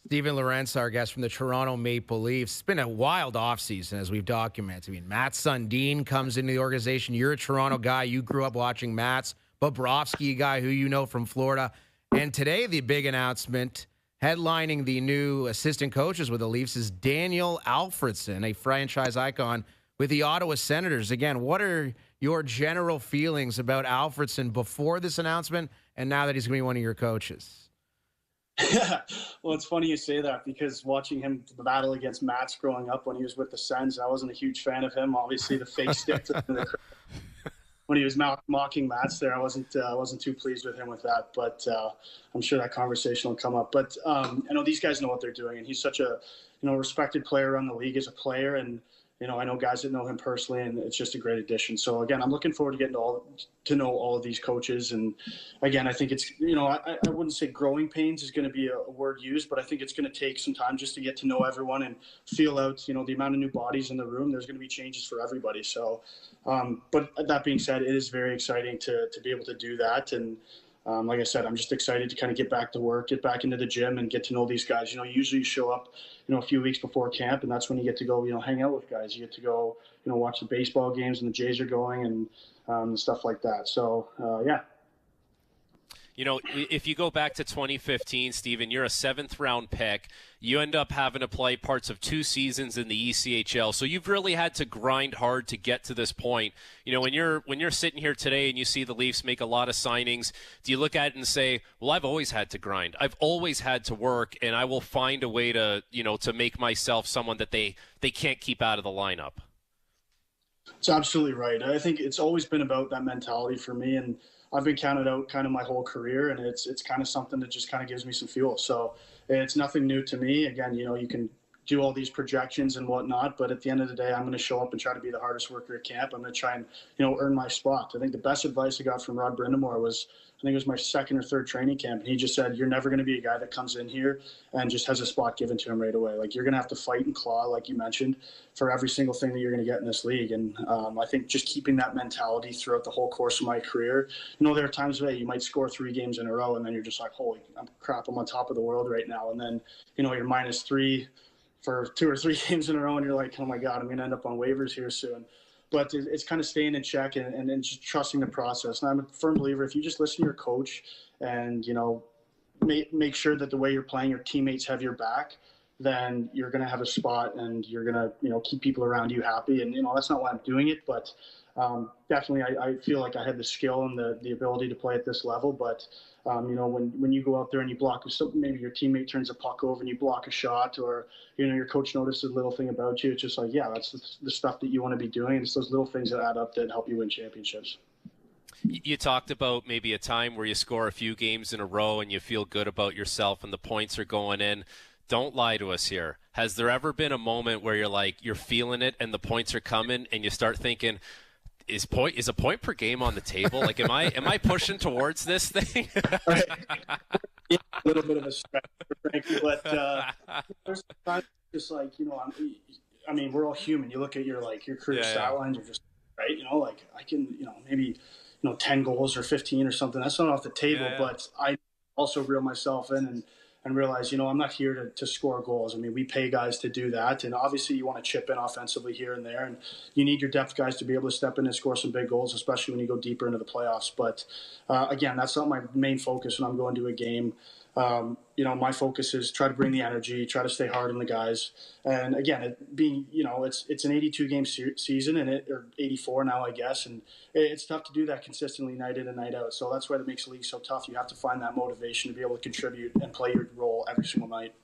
Steven Lorentz, our guest from the Toronto Maple Leafs. It's been a wild offseason, as we've documented. Matt Sundin comes into the organization. You're a Toronto guy. You grew up watching Mats. Bobrovsky, a guy who you know from Florida. And today, the big announcement, headlining the new assistant coaches with the Leafs, is Daniel Alfredsson, a franchise icon with the Ottawa Senators. Again, what are your general feelings about Alfredsson before this announcement and now that he's going to be one of your coaches? Yeah, well, it's funny you say that, because watching him battle against Mats growing up when he was with the Sens, I wasn't a huge fan of him. Obviously, the fake stick when he was mocking Mats there, I wasn't too pleased with him with that. But I'm sure that conversation will come up. But I know these guys know what they're doing, and he's such a respected player around the league as a player, and I know guys that know him personally, and it's just a great addition. So, again, I'm looking forward to getting to know all of these coaches. And, again, I think it's, I wouldn't say growing pains is going to be a word used, but I think it's going to take some time just to get to know everyone and feel out, the amount of new bodies in the room. There's going to be changes for everybody. So, but that being said, it is very exciting to be able to do that. And, like I said, I'm just excited to kind of get back to work, get back into the gym, and get to know these guys. Usually you show up, a few weeks before camp, and that's when you get to go, hang out with guys. You get to go, watch the baseball games when the Jays are going, and stuff like that. So, yeah. If you go back to 2015, Steven, you're a 7th-round pick. You end up having to play parts of 2 seasons in the ECHL. So you've really had to grind hard to get to this point. When you're sitting here today and you see the Leafs make a lot of signings, do you look at it and say, well, I've always had to grind. I've always had to work, and I will find a way to, to make myself someone that they can't keep out of the lineup? It's absolutely right. I think it's always been about that mentality for me, and I've been counted out kind of my whole career, and it's kind of something that just kind of gives me some fuel. So it's nothing new to me. Again, you can do all these projections and whatnot, but at the end of the day, I'm going to show up and try to be the hardest worker at camp. I'm going to try and, earn my spot. I think the best advice I got from Rod Brindamore was, I think it was my 2nd or 3rd training camp, and he just said, you're never going to be a guy that comes in here and just has a spot given to him right away. Like, you're going to have to fight and claw, like you mentioned, for every single thing that you're going to get in this league. And I think just keeping that mentality throughout the whole course of my career, there are times where you might score 3 games in a row, and then you're just like, holy crap, I'm on top of the world right now. And then, you're -3 for 2 or 3 games in a row, and you're like, oh my God, I'm going to end up on waivers here soon. But it's kind of staying in check and just trusting the process. And I'm a firm believer, if you just listen to your coach and, make sure that the way you're playing, your teammates have your back, then you're going to have a spot, and you're going to, keep people around you happy. And, that's not why I'm doing it, but definitely I feel like I had the skill and the ability to play at this level. But, when you go out there and you block, maybe your teammate turns a puck over and you block a shot, or, your coach notices a little thing about you, it's just like, yeah, that's the stuff that you want to be doing. And it's those little things that add up that help you win championships. You talked about maybe a time where you score a few games in a row and you feel good about yourself and the points are going in. Don't lie to us here. Has there ever been a moment where you're feeling it and the points are coming and you start thinking, is a point per game on the table? Like, am I pushing towards this thing? Yeah, a little bit of a stretch, frankly, but there's times just like, I mean, we're all human. You look at your career stat lines, you're just right. Like, I can, maybe 10 goals or 15 or something. That's not off the table, but I also reel myself in and realize, I'm not here to score goals. I mean, we pay guys to do that. And obviously you want to chip in offensively here and there. And you need your depth guys to be able to step in and score some big goals, especially when you go deeper into the playoffs. But again, that's not my main focus when I'm going to a game. My focus is try to bring the energy, try to stay hard on the guys. And again, it's an 82 game season or 84 now, I guess. And it's tough to do that consistently night in and night out. So that's why that makes the league so tough. You have to find that motivation to be able to contribute and play your role every single night.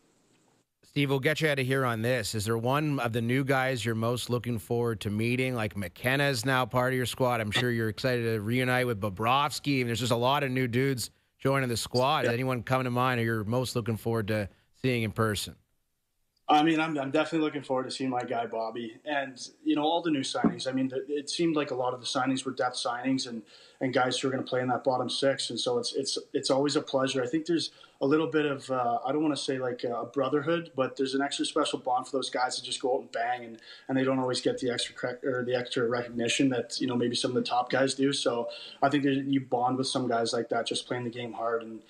Steve, we'll get you out of here on this. Is there one of the new guys you're most looking forward to meeting? Like McKenna is now part of your squad. I'm sure you're excited to reunite with Bobrovsky. And there's just a lot of new dudes joining the squad. Is anyone coming to mind or you're most looking forward to seeing in person? I mean, I'm definitely looking forward to seeing my guy Bobby, and all the new signings. I mean, it seemed like a lot of the signings were depth signings and guys who are going to play in that bottom six, and so it's always a pleasure. I think there's a little bit of I don't want to say like a brotherhood, but there's an extra special bond for those guys to just go out and bang, and they don't always get the extra recognition that maybe some of the top guys do. So I think you bond with some guys like that just playing the game hard. And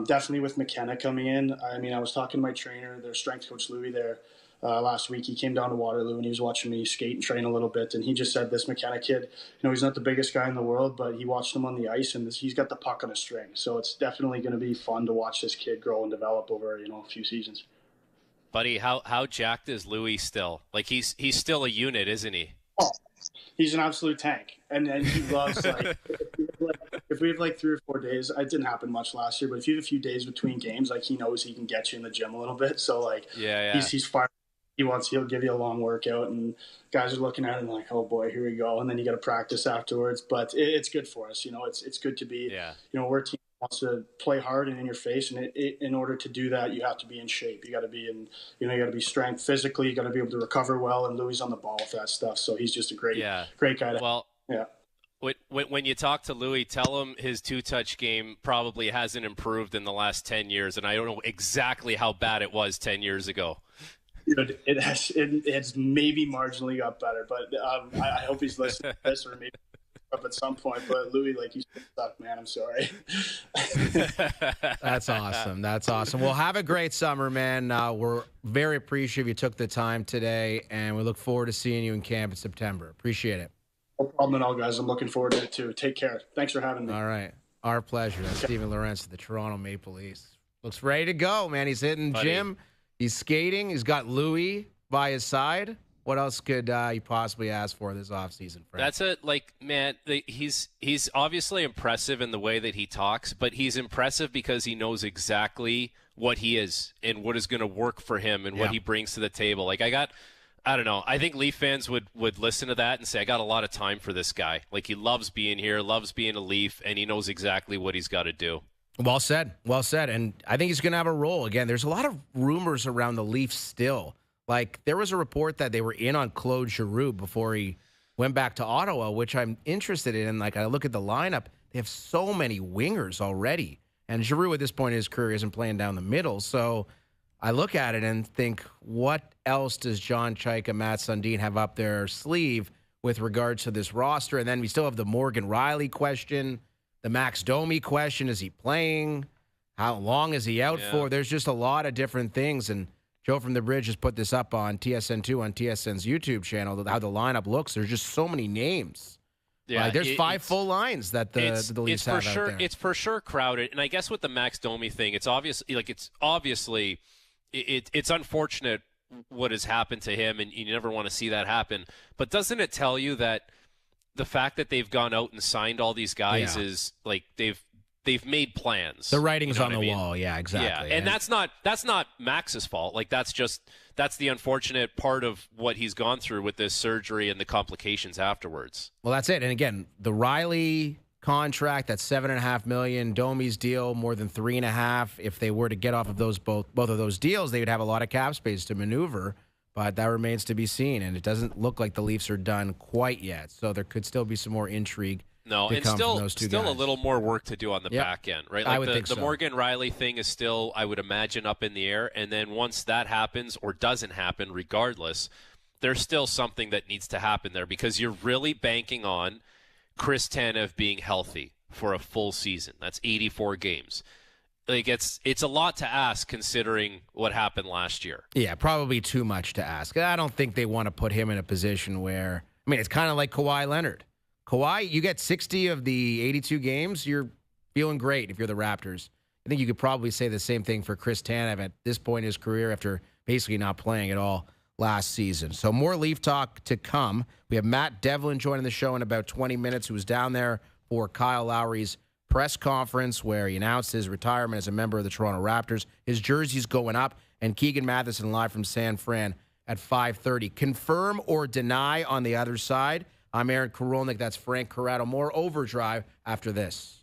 definitely with McKenna coming in. I mean, I was talking to my trainer, their strength coach Louis there last week. He came down to Waterloo and he was watching me skate and train a little bit. And he just said this McKenna kid, he's not the biggest guy in the world, but he watched him on the ice and he's got the puck on a string. So it's definitely going to be fun to watch this kid grow and develop over, a few seasons. Buddy, how jacked is Louis still? Like he's still a unit, isn't he? Oh, he's an absolute tank. And he loves if we have like 3 or 4 days, it didn't happen much last year, but if you have a few days between games, like he knows he can get you in the gym a little bit. So he's fired. He'll give you a long workout, and guys are looking at him like, oh boy, here we go. And then you got to practice afterwards. But it's good for us. It's good to be, we're a team that wants to play hard and in your face. And in order to do that, you have to be in shape. You got to be you got to be strength physically. You got to be able to recover well. And Louis on the ball with that stuff. So he's just a great guy. When you talk to Louis, tell him his two-touch game probably hasn't improved in the last 10 years, and I don't know exactly how bad it was 10 years ago. It's maybe marginally got better, but I hope he's listening to this or maybe up at some point. But Louis, you suck, man. I'm sorry. That's awesome. That's awesome. Well, have a great summer, man. We're very appreciative you took the time today, and we look forward to seeing you in camp in September. Appreciate it. No problem at all, guys. I'm looking forward to it, too. Take care. Thanks for having me. All right. Our pleasure. That's Steven Lorentz of the Toronto Maple Leafs. Looks ready to go, man. He's hitting gym. He's skating. He's got Louis by his side. What else could you possibly ask for this offseason, Frank? That's it. Man, he's obviously impressive in the way that he talks, but he's impressive because he knows exactly what he is and what is going to work for him and what he brings to the table. I don't know. I think Leaf fans would listen to that and say, I got a lot of time for this guy. He loves being here, loves being a Leaf, and he knows exactly what he's got to do. Well said. Well said. And I think he's going to have a role. Again, there's a lot of rumors around the Leafs still. There was a report that they were in on Claude Giroux before he went back to Ottawa, which I'm interested in. And I look at the lineup, they have so many wingers already. And Giroux at this point in his career isn't playing down the middle. So I look at it and think, what else does John Chaika, Matt Sundin have up their sleeve with regards to this roster? And then we still have the Morgan Riley question, the Max Domi question. Is he playing? How long is he out for? There's just a lot of different things. And Joe from the Bridge has put this up on TSN2 on TSN's YouTube channel, how the lineup looks. There's just so many names. Yeah, there's 5 full lines that the Leafs have out there. It's for sure crowded. And I guess with the Max Domi thing, it's obviously it's unfortunate what has happened to him, and you never want to see that happen. But doesn't it tell you that the fact that they've gone out and signed all these guys is they've made plans? The writing's on the wall. Yeah, exactly. Yeah, and that's not Max's fault. That's the unfortunate part of what he's gone through with this surgery and the complications afterwards. Well, that's it. And again, the Riley contract, that's $7.5 million. Domi's deal, more than $3.5 million. If they were to get off of both of those deals, they would have a lot of cap space to maneuver. But that remains to be seen, and it doesn't look like the Leafs are done quite yet. So there could still be some more intrigue. No, and still a little more work to do on the back end, right? I would think the Morgan Riley thing is still, I would imagine, up in the air. And then once that happens or doesn't happen, regardless, there's still something that needs to happen there because you're really banking on Chris Tanev being healthy for a full season. That's 84 games. It's a lot to ask considering what happened last year. Yeah, probably too much to ask. I don't think they want to put him in a position where, it's kind of like Kawhi Leonard. Kawhi, you get 60 of the 82 games, you're feeling great if you're the Raptors. I think you could probably say the same thing for Chris Tanev at this point in his career after basically not playing at all last season. So more Leaf talk to come. We have Matt Devlin joining the show in about 20 minutes, who was down there for Kyle Lowry's press conference where he announced his retirement as a member of the Toronto Raptors. His jersey's going up, and Keegan Matheson live from San Fran at 5:30. Confirm or deny on the other side. I'm Aaron Korolnik. That's Frank Corrado. More OverDrive after this.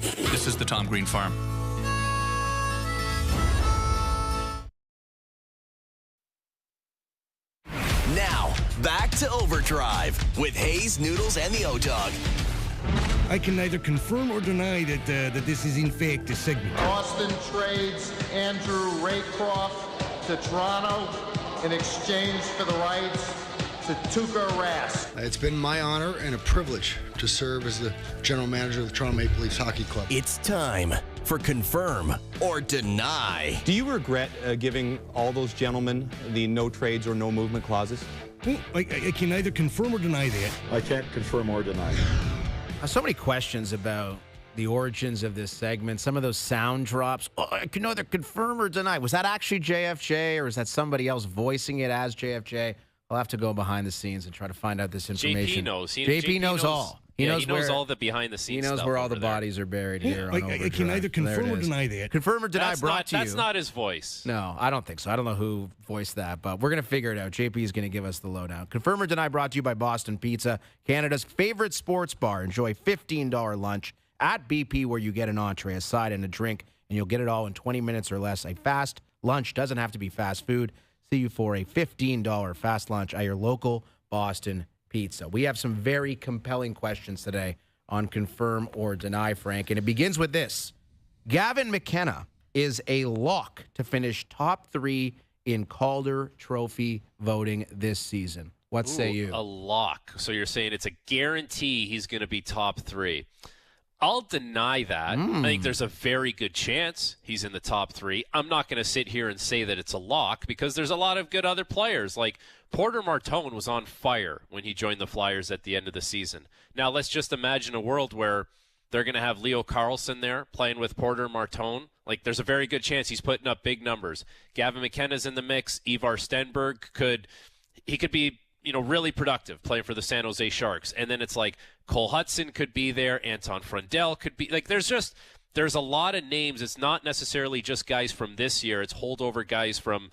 This is the Tom Green Farm. Now, back to OverDrive with Hayes, Noodles, and the O-Dog. I can neither confirm or deny that this is in fact a segment. Boston trades Andrew Raycroft to Toronto in exchange for the rights to to Tuukka Rask. It's been my honor and a privilege to serve as the general manager of the Toronto Maple Leafs Hockey Club. It's time for Confirm or Deny. Do you regret giving all those gentlemen the no trades or no movement clauses? Well, I can neither confirm or deny that. I can't confirm or deny. So many questions about the origins of this segment. Some of those sound drops. Oh, I can neither confirm or deny. Was that actually JFJ, or is that somebody else voicing it as JFJ? I'll have to go behind the scenes and try to find out this information. JP knows. JP knows all. He knows all the behind the scenes. He knows stuff where all the over there. bodies are buried here. On I can neither confirm or deny that. Confirm or deny brought to you. That's not his voice. No, I don't think so. I don't know who voiced that, but we're going to figure it out. JP is going to give us the lowdown. Confirm or deny brought to you by Boston Pizza, Canada's favorite sports bar. Enjoy $15 lunch at BP, where you get an entree, a side, and a drink, and you'll get it all in 20 minutes or less. A fast lunch doesn't have to be fast food. See you for a $15 fast lunch at your local Boston Pizza. We have some very compelling questions today on Confirm or Deny, Frank, and it begins with this. Gavin McKenna is a lock to finish top 3 in Calder Trophy voting this season. What say you? A lock. So you're saying it's a guarantee he's going to be top 3. I'll deny that. I think there's a very good chance he's in the top 3. I'm not going to sit here and say that it's a lock because there's a lot of good other players. Like Porter Martone was on fire when he joined the Flyers at the end of the season. Now let's just imagine a world where they're going to have Leo Carlsson there playing with Porter Martone. Like there's a very good chance he's putting up big numbers. Gavin McKenna's in the mix. Ivar Stenberg could be really productive playing for the San Jose Sharks. And then it's like Cole Hudson could be there. Anton Frundell could be. Like there's a lot of names. It's not necessarily just guys from this year. It's holdover guys from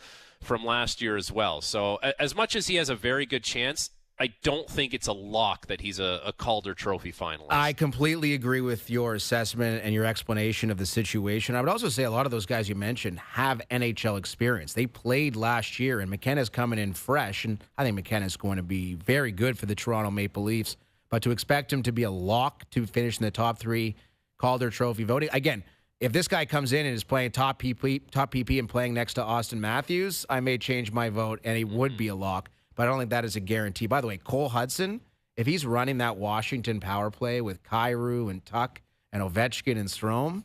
last year as well. So as much as he has a very good chance, I don't think it's a lock that he's a Calder Trophy finalist. I completely agree with your assessment and your explanation of the situation. I would also say a lot of those guys you mentioned have NHL experience. They played last year, and McKenna's coming in fresh, and I think McKenna's going to be very good for the Toronto Maple Leafs. But to expect him to be a lock to finish in the top 3 Calder Trophy voting, again, if this guy comes in and is playing top PP and playing next to Austin Matthews, I may change my vote, and he would be a lock. But I don't think that is a guarantee. By the way, Cole Hudson, if he's running that Washington power play with Kyrou and Tuck and Ovechkin and Strome,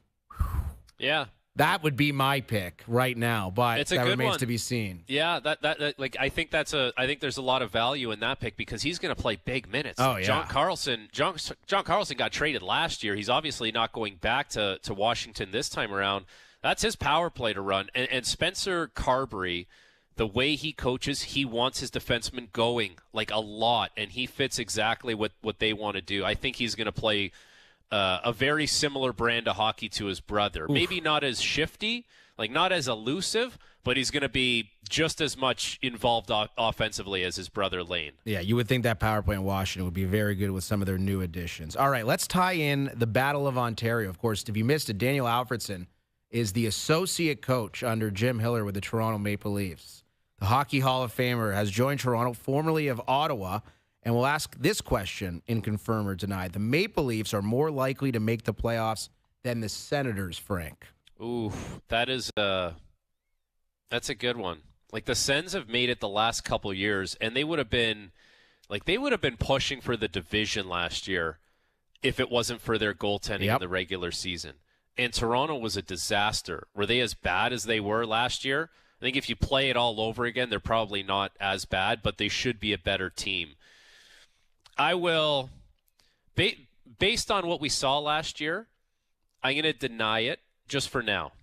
yeah, that would be my pick right now. But it's a that good remains one to be seen. Yeah, I think there's a lot of value in that pick because he's going to play big minutes. Oh yeah, John Carlson got traded last year. He's obviously not going back to Washington this time around. That's his power play to run. And Spencer Carberry, the way he coaches, he wants his defensemen going like a lot, and he fits exactly what they want to do. I think he's going to play a very similar brand of hockey to his brother. Oof. Maybe not as shifty, like not as elusive, but he's going to be just as much involved offensively as his brother Lane. Yeah, you would think that power play in Washington would be very good with some of their new additions. All right, let's tie in the Battle of Ontario. Of course, if you missed it, Daniel Alfredson is the associate coach under Jim Hiller with the Toronto Maple Leafs. The Hockey Hall of Famer has joined Toronto, formerly of Ottawa, and will ask this question in Confirm or Deny. The Maple Leafs are more likely to make the playoffs than the Senators, Frank. Ooh, that's a good one. Like the Sens have made it the last couple years, and they would have been pushing for the division last year if it wasn't for their goaltending in the regular season. And Toronto was a disaster. Were they as bad as they were last year? I think if you play it all over again, they're probably not as bad, but they should be a better team. I will, based on what we saw last year, I'm going to deny it just for now.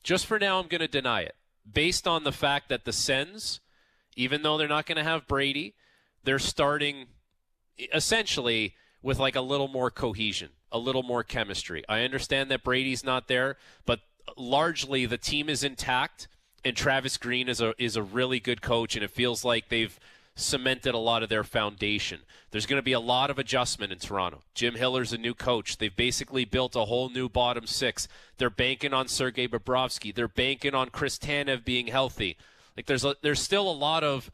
Just for now, I'm going to deny it. Based on the fact that the Sens, even though they're not going to have Brady, they're starting essentially with like a little more cohesion, a little more chemistry. I understand that Brady's not there, but largely the team is intact. And Travis Green is a really good coach, and it feels like they've cemented a lot of their foundation. There's going to be a lot of adjustment in Toronto. Jim Hiller's a new coach. They've basically built a whole new bottom 6. They're banking on Sergei Bobrovsky. They're banking on Chris Tanev being healthy. Like there's still a lot of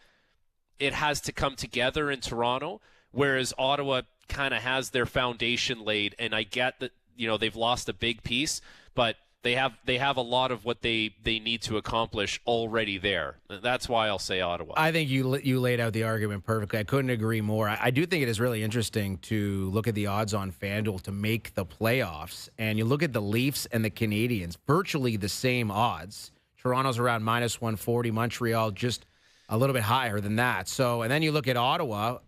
it has to come together in Toronto, whereas Ottawa kind of has their foundation laid. And I get that they've lost a big piece, but they have a lot of what they need to accomplish already there. That's why I'll say Ottawa. I think you laid out the argument perfectly. I couldn't agree more. I do think it is really interesting to look at the odds on FanDuel to make the playoffs, and you look at the Leafs and the Canadiens, virtually the same odds. Toronto's around -140, Montreal just a little bit higher than that. So, and then you look at Ottawa,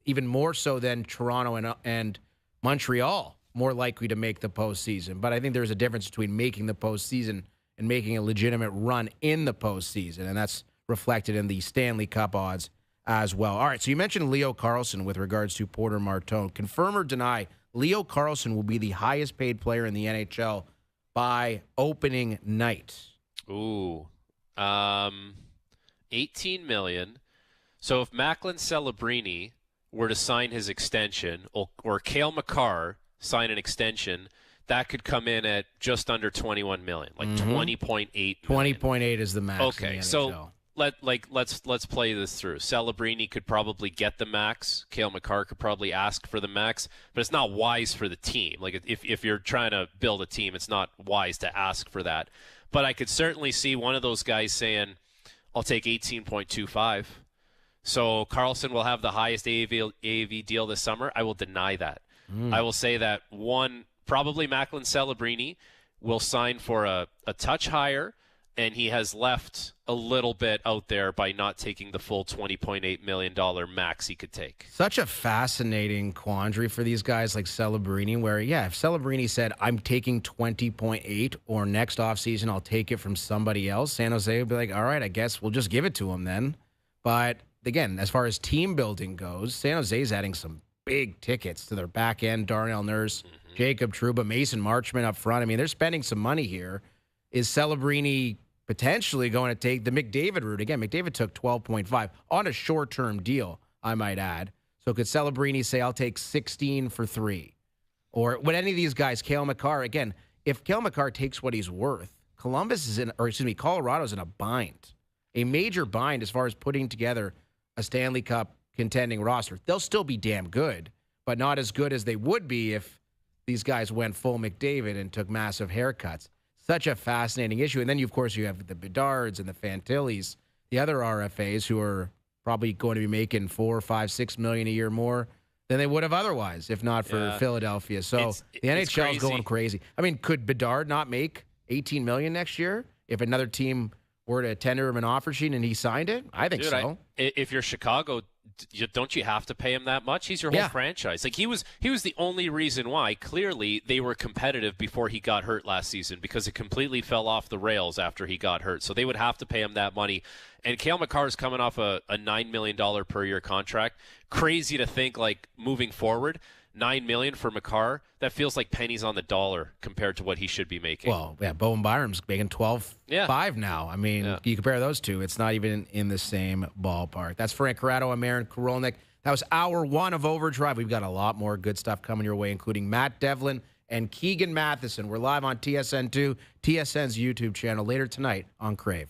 even more so than Toronto and Montreal, more likely to make the postseason. But I think there's a difference between making the postseason and making a legitimate run in the postseason, and that's reflected in the Stanley Cup odds as well. All right, so you mentioned Leo Carlsson with regards to Porter Martone. Confirm or deny, Leo Carlsson will be the highest paid player in the NHL by opening night. Ooh. 18 million. So if Macklin Celebrini were to sign his extension, or Cale Makar sign an extension, that could come in at just under 21 million, like 20.8 million. 20.8 is the max. Okay, so let's play this through. Celebrini could probably get the max. Cale Makar could probably ask for the max, but it's not wise for the team. Like if you're trying to build a team, it's not wise to ask for that. But I could certainly see one of those guys saying, I'll take 18.25. So Carlson will have the highest AAV deal this summer. I will deny that. I will say that probably Macklin Celebrini will sign for a touch higher, and he has left a little bit out there by not taking the full $20.8 million max he could take. Such a fascinating quandary for these guys like Celebrini, where, if Celebrini said, I'm taking 20.8 or next offseason I'll take it from somebody else, San Jose would be like, all right, I guess we'll just give it to him then. But, again, as far as team building goes, San Jose's adding some big tickets to their back end. Darnell Nurse, Jacob Trouba, Mason Marchment up front. I mean, they're spending some money here. Is Celebrini potentially going to take the McDavid route? Again, McDavid took 12.5 on a short-term deal, I might add. So could Celebrini say, I'll take 16 for 3? Or would any of these guys, Cale Makar, again, if Cale Makar takes what he's worth, Colorado's in a bind. A major bind as far as putting together a Stanley Cup contending roster. They'll still be damn good, but not as good as they would be if these guys went full McDavid and took massive haircuts. Such a fascinating issue. And then, of course, you have the Bedards and the Fantillis, the other RFAs who are probably going to be making $4, $5, $6 million a year more than they would have otherwise, if not for Philadelphia. So the NHL is going crazy. I mean, could Bedard not make $18 million next year if another team were to tender him an offer sheet and he signed it? I think so. If you're Chicago, don't you have to pay him that much? He's your whole franchise. Like he was the only reason why clearly they were competitive before he got hurt last season, because it completely fell off the rails after he got hurt. So they would have to pay him that money. And Cale Makar is coming off a $9 million per year contract. Crazy to think, like, moving forward, $9 million for Makar, that feels like pennies on the dollar compared to what he should be making. Well, Bowen Byram's making 12.5 now. I mean, you compare those two, it's not even in the same ballpark. That's Frank Corrado. I'm Aaron Korolnik. That was hour one of Overdrive. We've got a lot more good stuff coming your way, including Matt Devlin and Keegan Matheson. We're live on TSN2, TSN's YouTube channel, later tonight on Crave.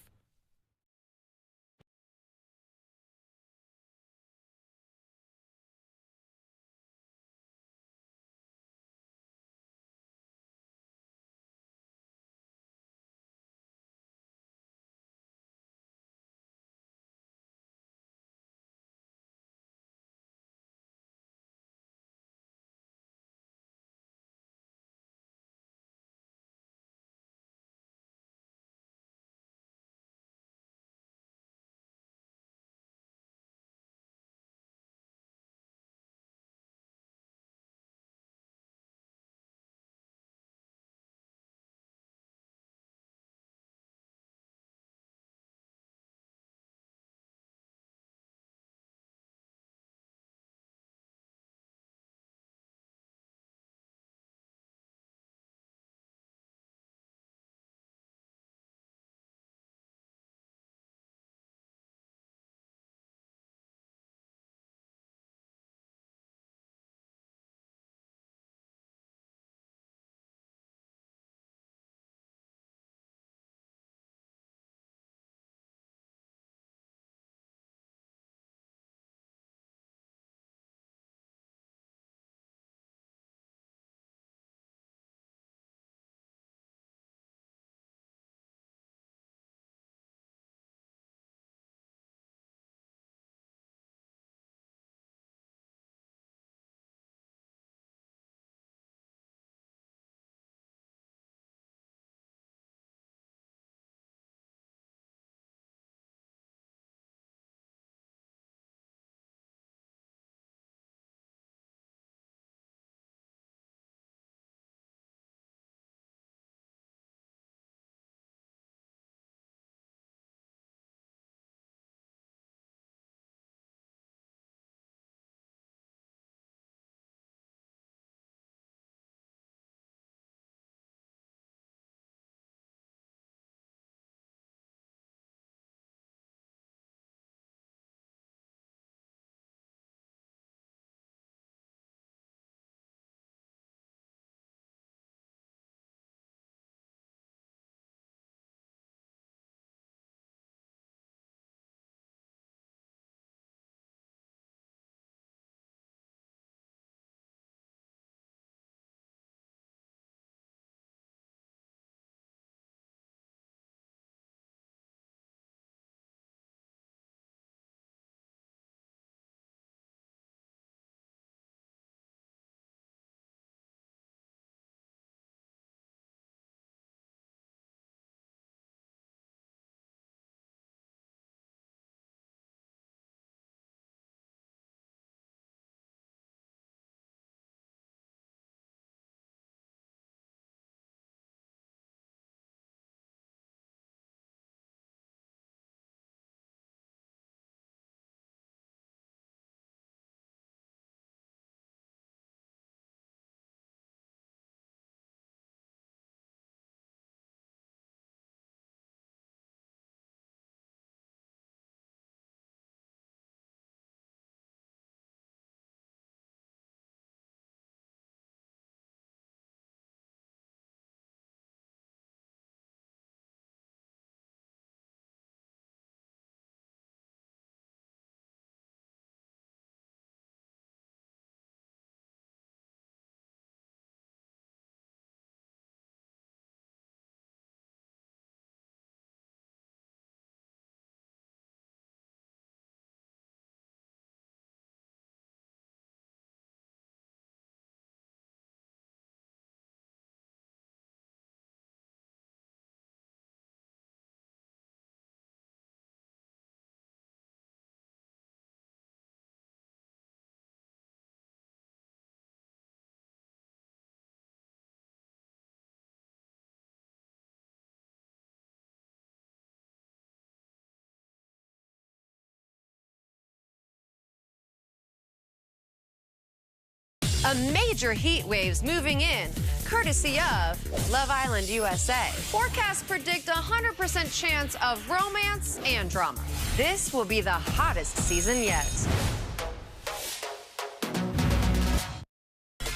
A major heat wave's moving in, courtesy of Love Island, USA. Forecasts predict a 100% chance of romance and drama. This will be the hottest season yet.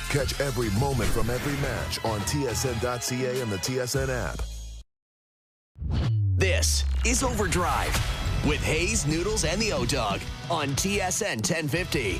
Catch every moment from every match on TSN.ca and the TSN app. This is OverDrive with Hayes, Noodles, and the O-Dog on TSN 1050.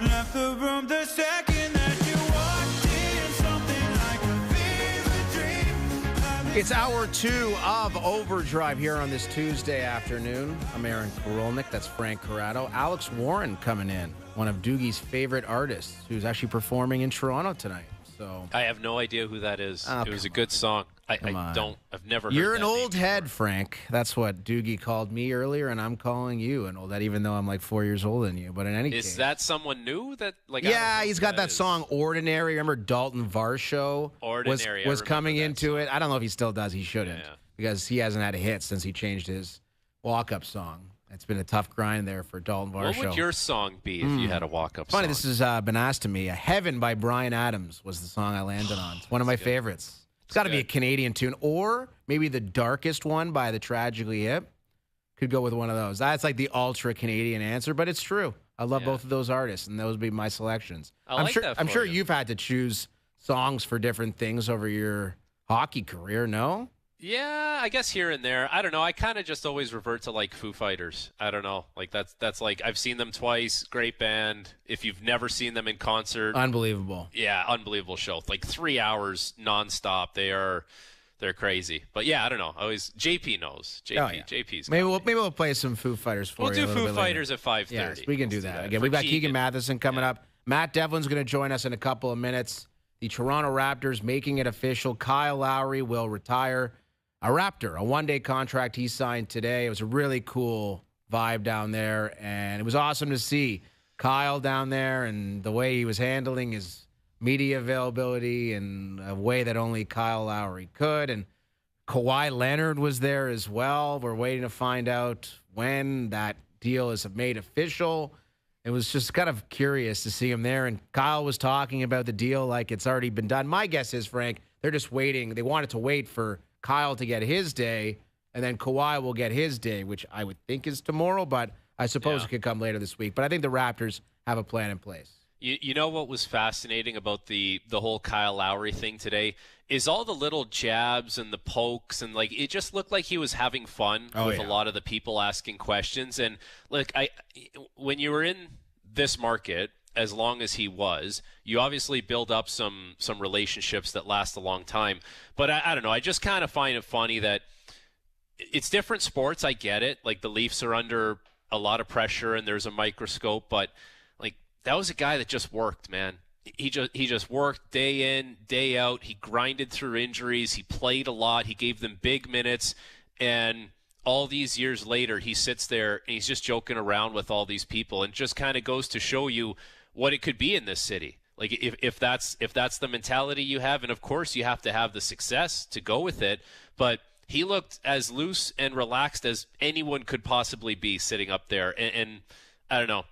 Left the room the second that you walked in, something like a fever dream. It's hour 2 of OverDrive here on this Tuesday afternoon. I'm Aaron Korolnik. That's Frank Corrado. Alex Warren coming in, one of Doogie's favorite artists, who's actually performing in Toronto tonight. So I have no idea who that is. It was a good song. I've never heard You're that an old name. head, Frank. That's what Doogie called me earlier, and I'm calling you an old head, even though I'm like 4 years older than you. But in any case. Is that someone new? That like? Yeah, he's got that song "Ordinary." Remember Dalton Varsho was coming into it. I don't know if he still does. He shouldn't because he hasn't had a hit since he changed his walk-up song. It's been a tough grind there for Dalton Varsho. What would your song be if you had a walk-up song? Funny, this has been asked to me. "Heaven" by Bryan Adams was the song I landed on. It's one of my favorites. It's got to be a Canadian tune, or maybe the Darkest One by the Tragically Hip. Could go with one of those. That's like the ultra Canadian answer, but it's true. I love both of those artists, and those would be my selections. I'm sure you've had to choose songs for different things over your hockey career, no? Yeah, I guess here and there. I don't know. I kind of just always revert to like Foo Fighters. I don't know. Like that's like I've seen them twice. Great band. If you've never seen them in concert, unbelievable. Yeah, unbelievable show. Like 3 hours nonstop. They're crazy. But yeah, I don't know. JP knows. JP's. Maybe we'll play some Foo Fighters for you. We'll do Foo Fighters at 5:30. Yes, we can do that. Again, we've got Keegan Matheson coming up. Matt Devlin's going to join us in a couple of minutes. The Toronto Raptors making it official. Kyle Lowry will retire. A Raptor, a one-day contract he signed today. It was a really cool vibe down there, and it was awesome to see Kyle down there and the way he was handling his media availability in a way that only Kyle Lowry could. And Kawhi Leonard was there as well. We're waiting to find out when that deal is made official. It was just kind of curious to see him there, and Kyle was talking about the deal like it's already been done. My guess is, Frank, they're just waiting. They wanted to wait for Kyle to get his day, and then Kawhi will get his day, which I would think is tomorrow, but I suppose it could come later this week. But I think the Raptors have a plan in place. You know what was fascinating about the whole Kyle Lowry thing today is all the little jabs and the pokes, and like it just looked like he was having fun with a lot of the people asking questions. And look, when you were in this market, as long as he was, you obviously build up some relationships that last a long time. But I don't know. I just kind of find it funny that it's different sports. I get it. Like the Leafs are under a lot of pressure and there's a microscope, but like that was a guy that just worked, man. He just worked day in, day out. He grinded through injuries. He played a lot. He gave them big minutes. And all these years later, he sits there and he's just joking around with all these people, and just kind of goes to show you what it could be in this city. Like if that's the mentality you have, and of course you have to have the success to go with it, but he looked as loose and relaxed as anyone could possibly be sitting up there. And I don't know,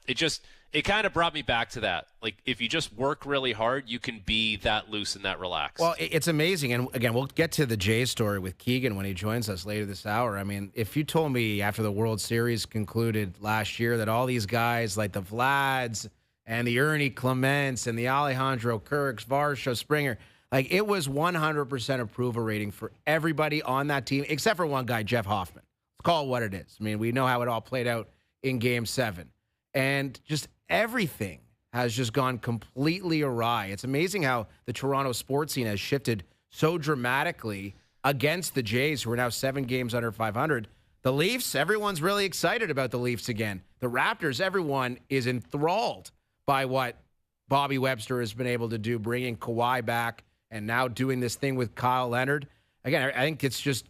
it kind of brought me back to that. Like if you just work really hard, you can be that loose and that relaxed. Well, it's amazing. And again, we'll get to the Jay story with Keegan when he joins us later this hour. I mean, if you told me after the World Series concluded last year that all these guys like the Vlads and the Ernie Clements and the Alejandro Kirks, Varsho, Springer, like it was 100% approval rating for everybody on that team, except for one guy, Jeff Hoffman. Let's call it what it is. I mean, we know how it all played out in Game 7. And just everything has just gone completely awry. It's amazing how the Toronto sports scene has shifted so dramatically against the Jays, who are now 7 games under 500. The Leafs, everyone's really excited about the Leafs again. The Raptors, everyone is enthralled by what Bobby Webster has been able to do, bringing Kawhi back and now doing this thing with Kyle Leonard. Again, I think it's just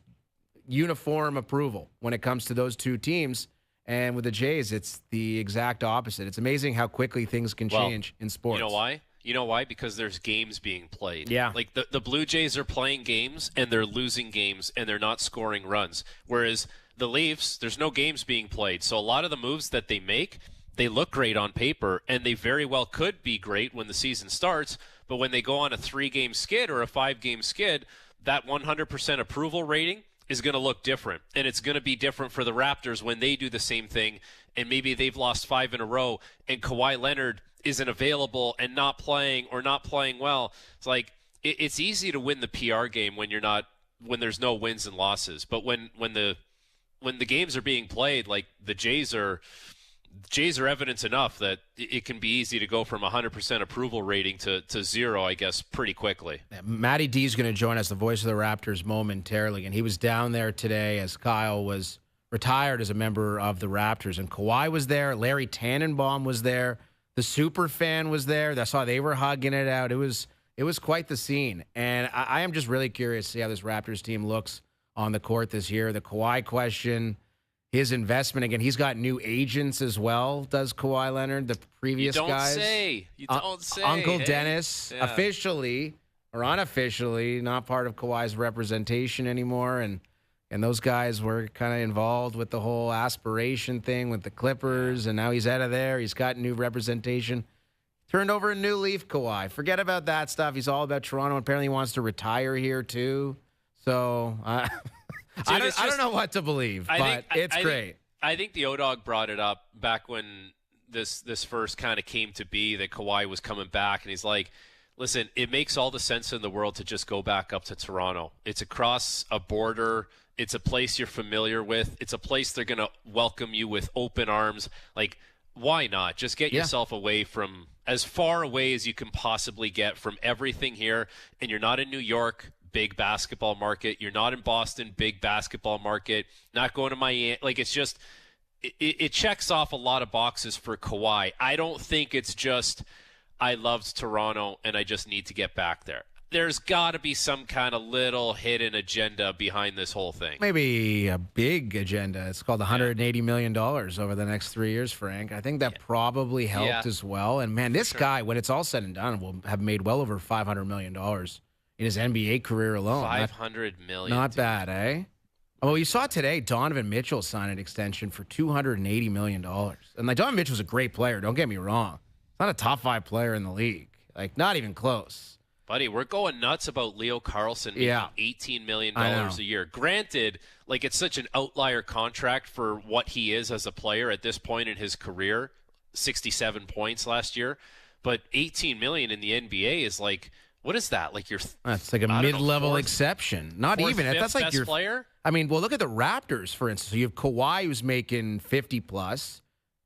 uniform approval when it comes to those two teams. And with the Jays, it's the exact opposite. It's amazing how quickly things can change in sports. You know why? You know why? Because there's games being played. Yeah. Like the Blue Jays are playing games, and they're losing games, and they're not scoring runs. Whereas the Leafs, there's no games being played. So a lot of the moves that they make, they look great on paper, and they very well could be great when the season starts. But when they go on a 3-game skid or a 5-game skid, that 100% approval rating is going to look different. And it's going to be different for the Raptors when they do the same thing, and maybe they've lost 5 in a row, and Kawhi Leonard isn't available and not playing or not playing well. It's like it's easy to win the PR game when there's no wins and losses. But when the games are being played, like the Jays are evidence enough that it can be easy to go from 100% approval rating to 0, I guess, pretty quickly. Yeah, Matty D is going to join us, the voice of the Raptors, momentarily. And he was down there today as Kyle was retired as a member of the Raptors. And Kawhi was there. Larry Tannenbaum was there. The super fan was there. I saw they were hugging it out. It was quite the scene. And I am just really curious to see how this Raptors team looks on the court this year. The Kawhi question, his investment, again, he's got new agents as well, does Kawhi Leonard, the previous guys. You don't say. Uncle Dennis, officially or unofficially, not part of Kawhi's representation anymore. And those guys were kind of involved with the whole aspiration thing with the Clippers, and now he's out of there. He's got new representation. Turned over a new leaf, Kawhi. Forget about that stuff. He's all about Toronto. Apparently he wants to retire here, too. So I don't know what to believe, but it's great. I think the O-Dog brought it up back when this first kind of came to be, that Kawhi was coming back, and he's like, listen, it makes all the sense in the world to just go back up to Toronto. It's across a border. It's a place you're familiar with. It's a place they're going to welcome you with open arms. Like, why not? Just get yourself away from, as far away as you can possibly get from everything here. And you're not in New York, big basketball market. You're not in Boston, big basketball market. Not going to Miami. Like, it's just, it checks off a lot of boxes for Kawhi. I don't think it's just, I loved Toronto and I just need to get back there. There's got to be some kind of little hidden agenda behind this whole thing. Maybe a big agenda. It's called $180 million over the next 3 years, Frank. I think that probably helped as well. And, man, this guy, when it's all said and done, will have made well over $500 million in his NBA career alone. $500 million. Not bad, eh? Well, you saw today Donovan Mitchell sign an extension for $280 million. And, like, Donovan Mitchell's a great player. Don't get me wrong. He's not a top 5 player in the league. Like, not even close. Buddy, we're going nuts about Leo Carlson making $18 million a year. Granted, like, it's such an outlier contract for what he is as a player at this point in his career, 67 points last year. But $18 million in the NBA is like, what is that? Like, that's like a mid-level exception. Not even. That's like your player. I mean, well, look at the Raptors, for instance. You have Kawhi, who's making 50+.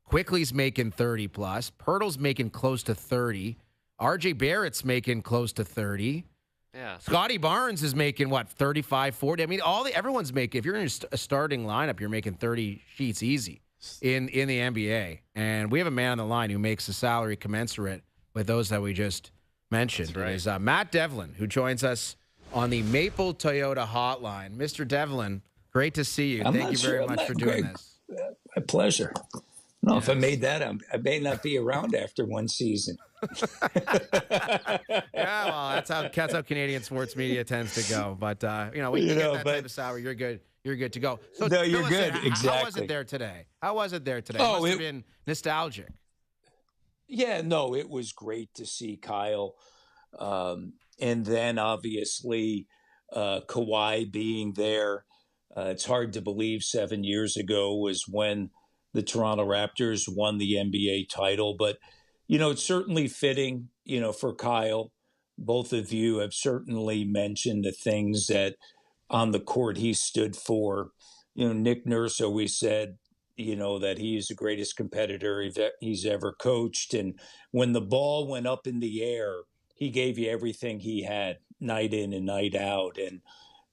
Quickly's making 30+. Pirtle's making close to 30. RJ Barrett's making close to 30. Yeah. Scotty Barnes is making, 35, 40? I mean, everyone's making, if you're in a starting lineup, you're making 30 sheets easy in the NBA. And we have a man on the line who makes a salary commensurate with those that we just mentioned. That's right. It is Matt Devlin, who joins us on the Maple Toyota hotline. Mr. Devlin, great to see you. Thank you very much for doing this. My pleasure. No, if I made that, I may not be around after one season. Yeah, well, that's how Canadian sports media tends to go. But when you get that type of salary, you're good. You're good to go. So no, you're good. Exactly. How was it there today? It must have been nostalgic. Yeah, no, it was great to see Kyle, and then obviously Kawhi being there. It's hard to believe 7 years ago was when the Toronto Raptors won the NBA title, but it's certainly fitting, for Kyle. Both of you have certainly mentioned the things that on the court he stood for. Nick Nurse always said, that he is the greatest competitor he's ever coached. And when the ball went up in the air, he gave you everything he had, night in and night out. And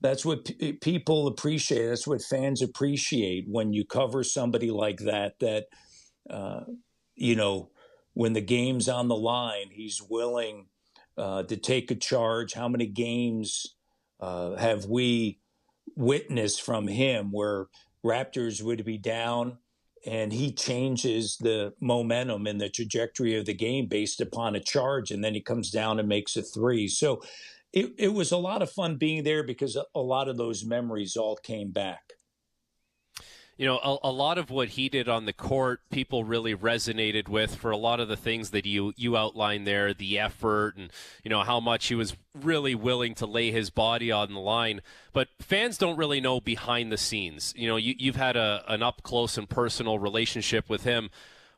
that's what people appreciate. That's what fans appreciate when you cover somebody like that, when the game's on the line, he's willing to take a charge. How many games have we witnessed from him where Raptors would be down and he changes the momentum and the trajectory of the game based upon a charge, and then he comes down and makes a three. So it was a lot of fun being there because a lot of those memories all came back. a lot of what he did on the court, people really resonated with for a lot of the things that you outlined there, the effort and, how much he was really willing to lay his body on the line. But fans don't really know behind the scenes. You've had an up-close and personal relationship with him.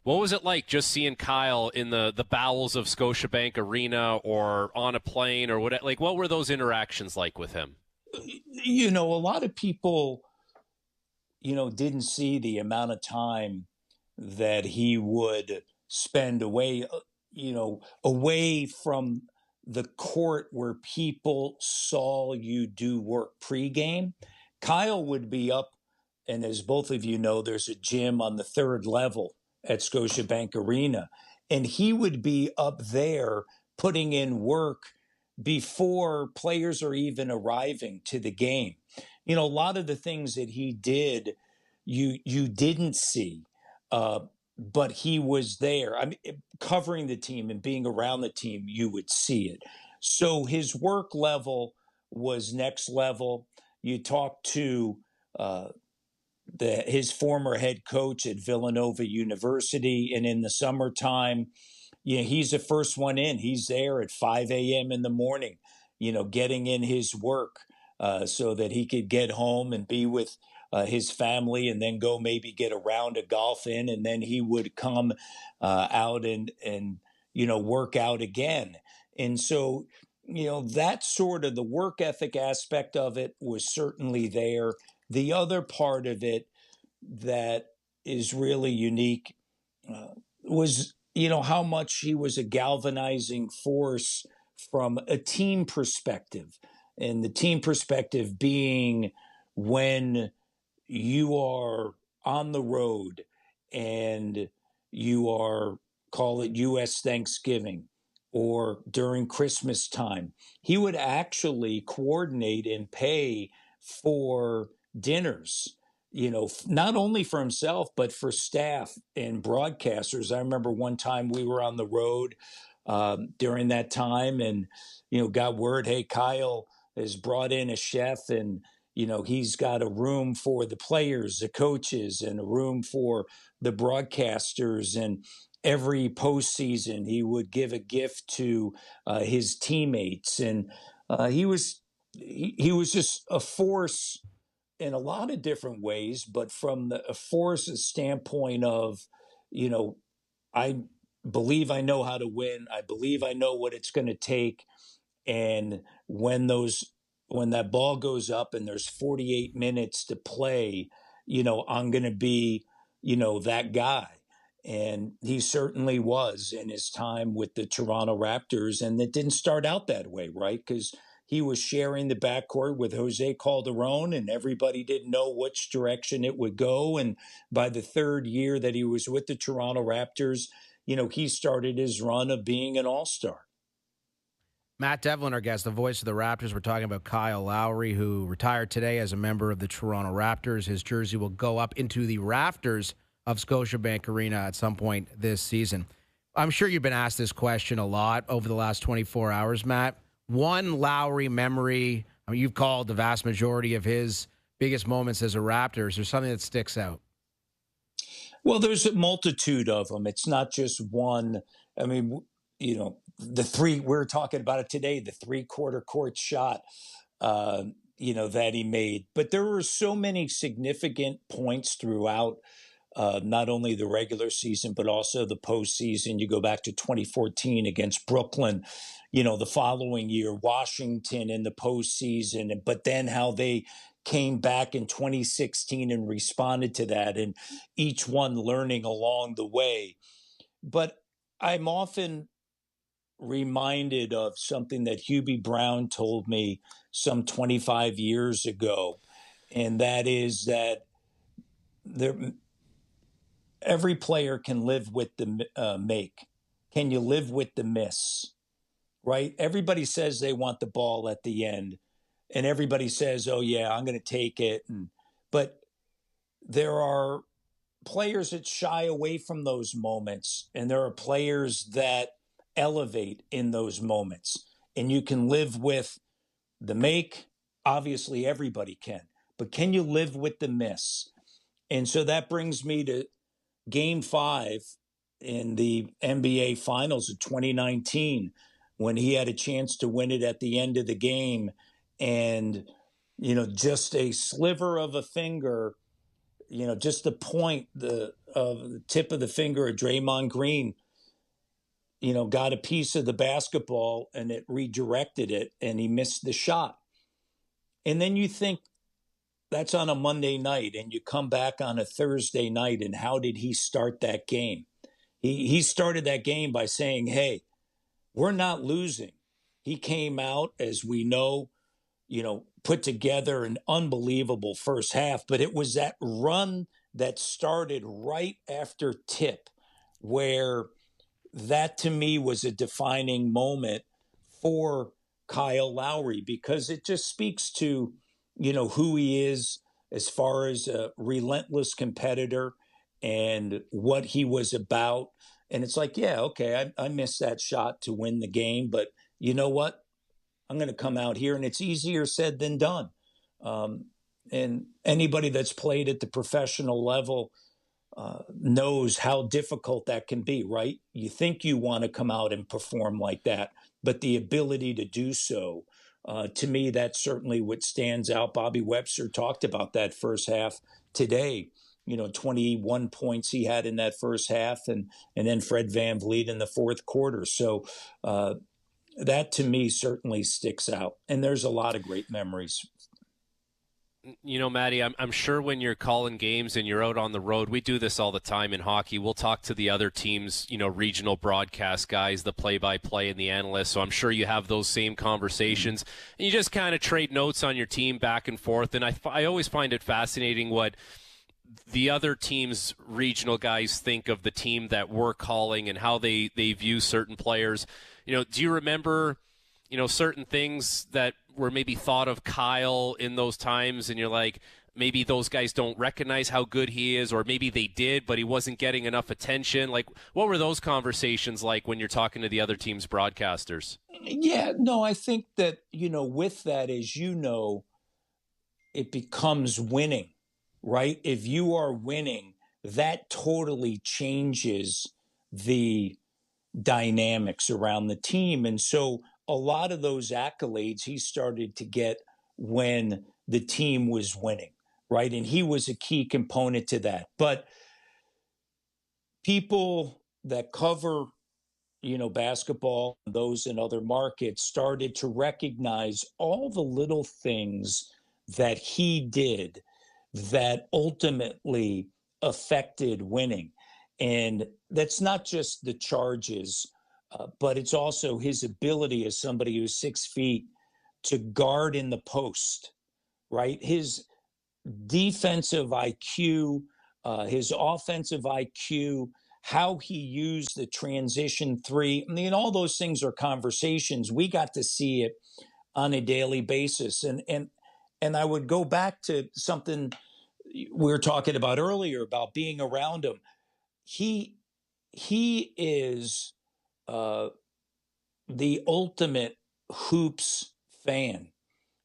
What was it like just seeing Kyle in the bowels of Scotiabank Arena or on a plane or what? Like, what were those interactions like with him? A lot of people, didn't see the amount of time that he would spend away, away from the court where people saw you do work pregame. Kyle would be up, and as both of you know, there's a gym on the third level at Scotiabank Arena, and he would be up there putting in work before players are even arriving to the game. A lot of the things that he did, you didn't see, but he was there. I mean, covering the team and being around the team, you would see it. So his work level was next level. You talk to his former head coach at Villanova University, and in the summertime, he's the first one in. He's there at 5 a.m. in the morning, getting in his work so that he could get home and be with his family and then go maybe get a round of golf in, and then he would come out and work out again. And so, that sort of the work ethic aspect of it was certainly there. The other part of it that is really unique was, how much he was a galvanizing force from a team perspective. And the team perspective being when you are on the road and you are, call it U.S. Thanksgiving or during Christmas time, he would actually coordinate and pay for dinners, not only for himself, but for staff and broadcasters. I remember one time we were on the road during that time and, got word, hey, Kyle has brought in a chef and, he's got a room for the players, the coaches, and a room for the broadcasters. And every postseason, he would give a gift to his teammates. And he was just a force in a lot of different ways, but from a force standpoint of, I believe I know how to win. I believe I know what it's going to take. And when that ball goes up and there's 48 minutes to play, I'm going to be, that guy. And he certainly was in his time with the Toronto Raptors. And it didn't start out that way, right? Because he was sharing the backcourt with Jose Calderon, and everybody didn't know which direction it would go. And by the third year that he was with the Toronto Raptors, he started his run of being an all-star. Matt Devlin, our guest, the voice of the Raptors. We're talking about Kyle Lowry, who retired today as a member of the Toronto Raptors. His jersey will go up into the rafters of Scotiabank Arena at some point this season. I'm sure you've been asked this question a lot over the last 24 hours, Matt. One Lowry memory, you've called the vast majority of his biggest moments as a Raptor. Is there something that sticks out? Well, there's a multitude of them. It's not just one. I mean, the three, we're talking about it today, the three-quarter court shot, that he made. But there were so many significant points throughout not only the regular season, but also the postseason. You go back to 2014 against Brooklyn, the following year, Washington in the postseason, but then how they came back in 2016 and responded to that, and each one learning along the way. But I'm often reminded of something that Hubie Brown told me some 25 years ago, and that is that every player can live with the make. Can you live with the miss? Right? Everybody says they want the ball at the end, and everybody says, oh, yeah, I'm going to take it. But there are players that shy away from those moments, and there are players that elevate in those moments. And you can live with the make. Obviously, everybody can. But can you live with the miss? And so that brings me to Game 5 in the NBA Finals of 2019, when he had a chance to win it at the end of the game. And, just a sliver of a finger, just the point of the tip of the finger of Draymond Green, got a piece of the basketball and it redirected it and he missed the shot. And then you think that's on a Monday night and you come back on a Thursday night, and how did he start that game? He started that game by saying, hey, we're not losing. He came out, as we know, put together an unbelievable first half, but it was that run that started right after tip where that to me was a defining moment for Kyle Lowry, because it just speaks to, who he is as far as a relentless competitor and what he was about. And it's like, yeah, okay, I missed that shot to win the game, but you know what? I'm going to come out here, and it's easier said than done. And anybody that's played at the professional level knows how difficult that can be, right? You think you want to come out and perform like that, but the ability to do so, to me, that's certainly what stands out. Bobby Webster talked about that first half today. 21 points he had in that first half, and then Fred VanVleet in the fourth quarter. So that to me certainly sticks out. And there's a lot of great memories. Matty, I'm sure when you're calling games and you're out on the road, we do this all the time in hockey. We'll talk to the other teams, regional broadcast guys, the play-by-play and the analysts. So I'm sure you have those same conversations. And you just kind of trade notes on your team back and forth. And I always find it fascinating what the other team's regional guys think of the team that we're calling and how they view certain players. Do you remember, certain things that were maybe thought of Kyle in those times, and you're like, maybe those guys don't recognize how good he is, or maybe they did, but he wasn't getting enough attention? Like, what were those conversations like when you're talking to the other team's broadcasters? Yeah, no, I think that, with that, as it becomes winning, right? If you are winning, that totally changes the dynamics around the team. And so a lot of those accolades he started to get when the team was winning, right? And he was a key component to that. But people that cover, basketball, those in other markets, started to recognize all the little things that he did that ultimately affected winning. And that's not just the charges, but it's also his ability as somebody who's 6 feet to guard in the post, right? His defensive IQ, his offensive IQ, how he used the transition three. I mean, all those things are conversations. We got to see it on a daily basis. And I would go back to something we were talking about earlier about being around him. He is the ultimate hoops fan.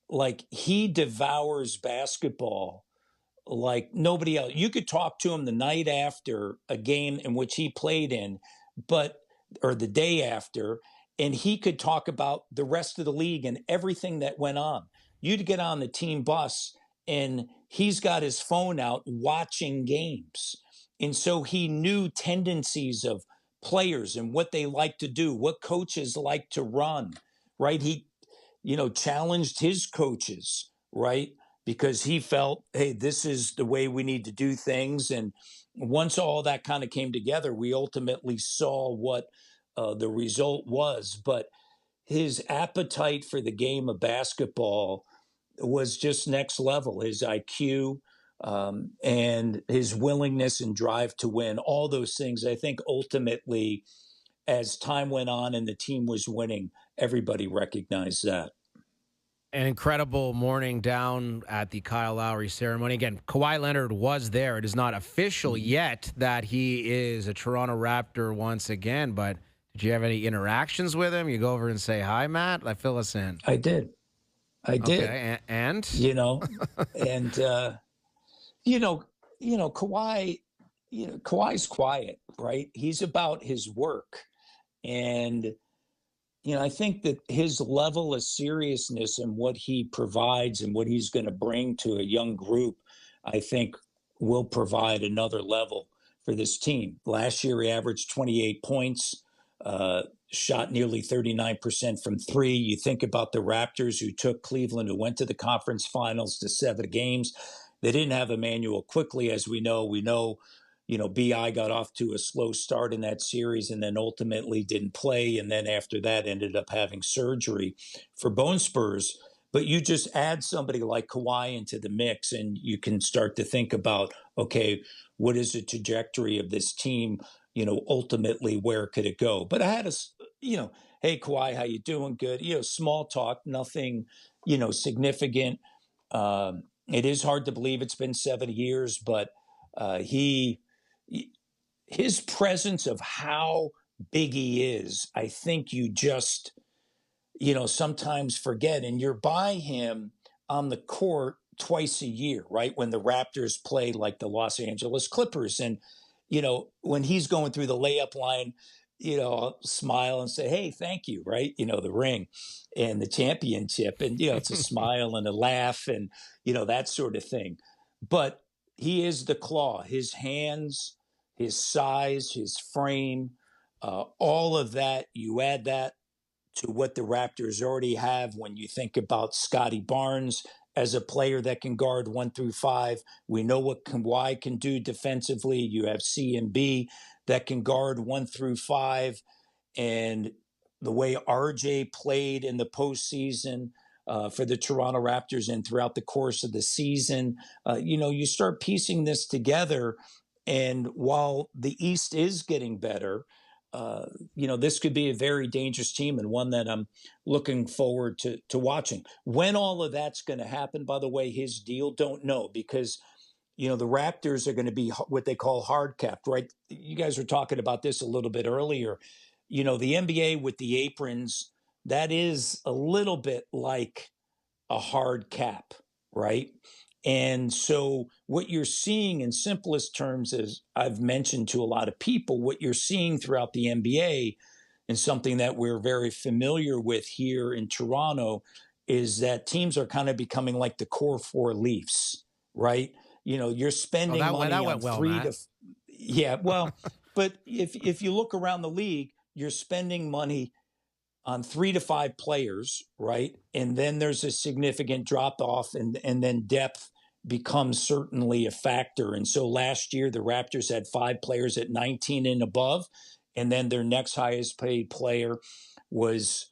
Like, he devours basketball like nobody else. You could talk to him the night after a game in which he played in, or the day after, and he could talk about the rest of the league and everything that went on. You'd get on the team bus and he's got his phone out watching games. And so he knew tendencies of players and what they like to do, what coaches like to run, right? He, challenged his coaches, right? Because he felt, hey, this is the way we need to do things. And once all that kind of came together, we ultimately saw what the result was. But his appetite for the game of basketball was just next level. His IQ and his willingness and drive to win, all those things, I think ultimately, as time went on and the team was winning, everybody recognized that. An incredible morning down at the Kyle Lowry ceremony. Again, Kawhi Leonard was there. It is not official yet that he is a Toronto Raptor once again, but did you have any interactions with him? You go over and say hi, Matt? Fill us in. I did. Okay. And? And, Kawhi, Kawhi's quiet, right? He's about his work. And, I think that his level of seriousness and what he provides and what he's going to bring to a young group, I think will provide another level for this team. Last year, he averaged 28 points, shot nearly 39% from three. You think about the Raptors who took Cleveland, who went to the conference finals to 7 games. They didn't have Emmanuel quickly, as we know. BI got off to a slow start in that series and then ultimately didn't play. And then after that ended up having surgery for bone spurs. But you just add somebody like Kawhi into the mix and you can start to think about, okay, what is the trajectory of this team? Ultimately, where could it go? But I had hey, Kawhi, how you doing? Good. Small talk, nothing, significant. It is hard to believe it's been 7 years, but his presence of how big he is, I think you just, sometimes forget. And you're by him on the court twice a year, right? When the Raptors play like the Los Angeles Clippers. And, when he's going through the layup line, I'll smile and say, hey, thank you, right? The ring and the championship. And, it's a smile and a laugh and, that sort of thing. But he is the claw, his hands, his size, his frame, all of that. You add that to what the Raptors already have when you think about Scotty Barnes as a player that can guard 1 through 5. We know what Kawhi can do defensively. You have C&B that can guard 1 through 5. And the way RJ played in the postseason for the Toronto Raptors and throughout the course of the season, you start piecing this together. And while the East is getting better, this could be a very dangerous team and one that I'm looking forward to watching. When all of that's going to happen, by the way, his deal, don't know, because, the Raptors are going to be what they call hard capped, right? You guys were talking about this a little bit earlier. The NBA with the aprons, that is a little bit like a hard cap, right? And so what you're seeing in simplest terms, as I've mentioned to a lot of people, what you're seeing throughout the NBA and something that we're very familiar with here in Toronto is that teams are kind of becoming like the core 4 Leafs, right? You're spending money on but if you look around the league, you're spending money on 3 to 5 players, right? And then there's a significant drop off and then depth becomes certainly a factor. And so last year, the Raptors had 5 players at 19 and above. And then their next highest paid player was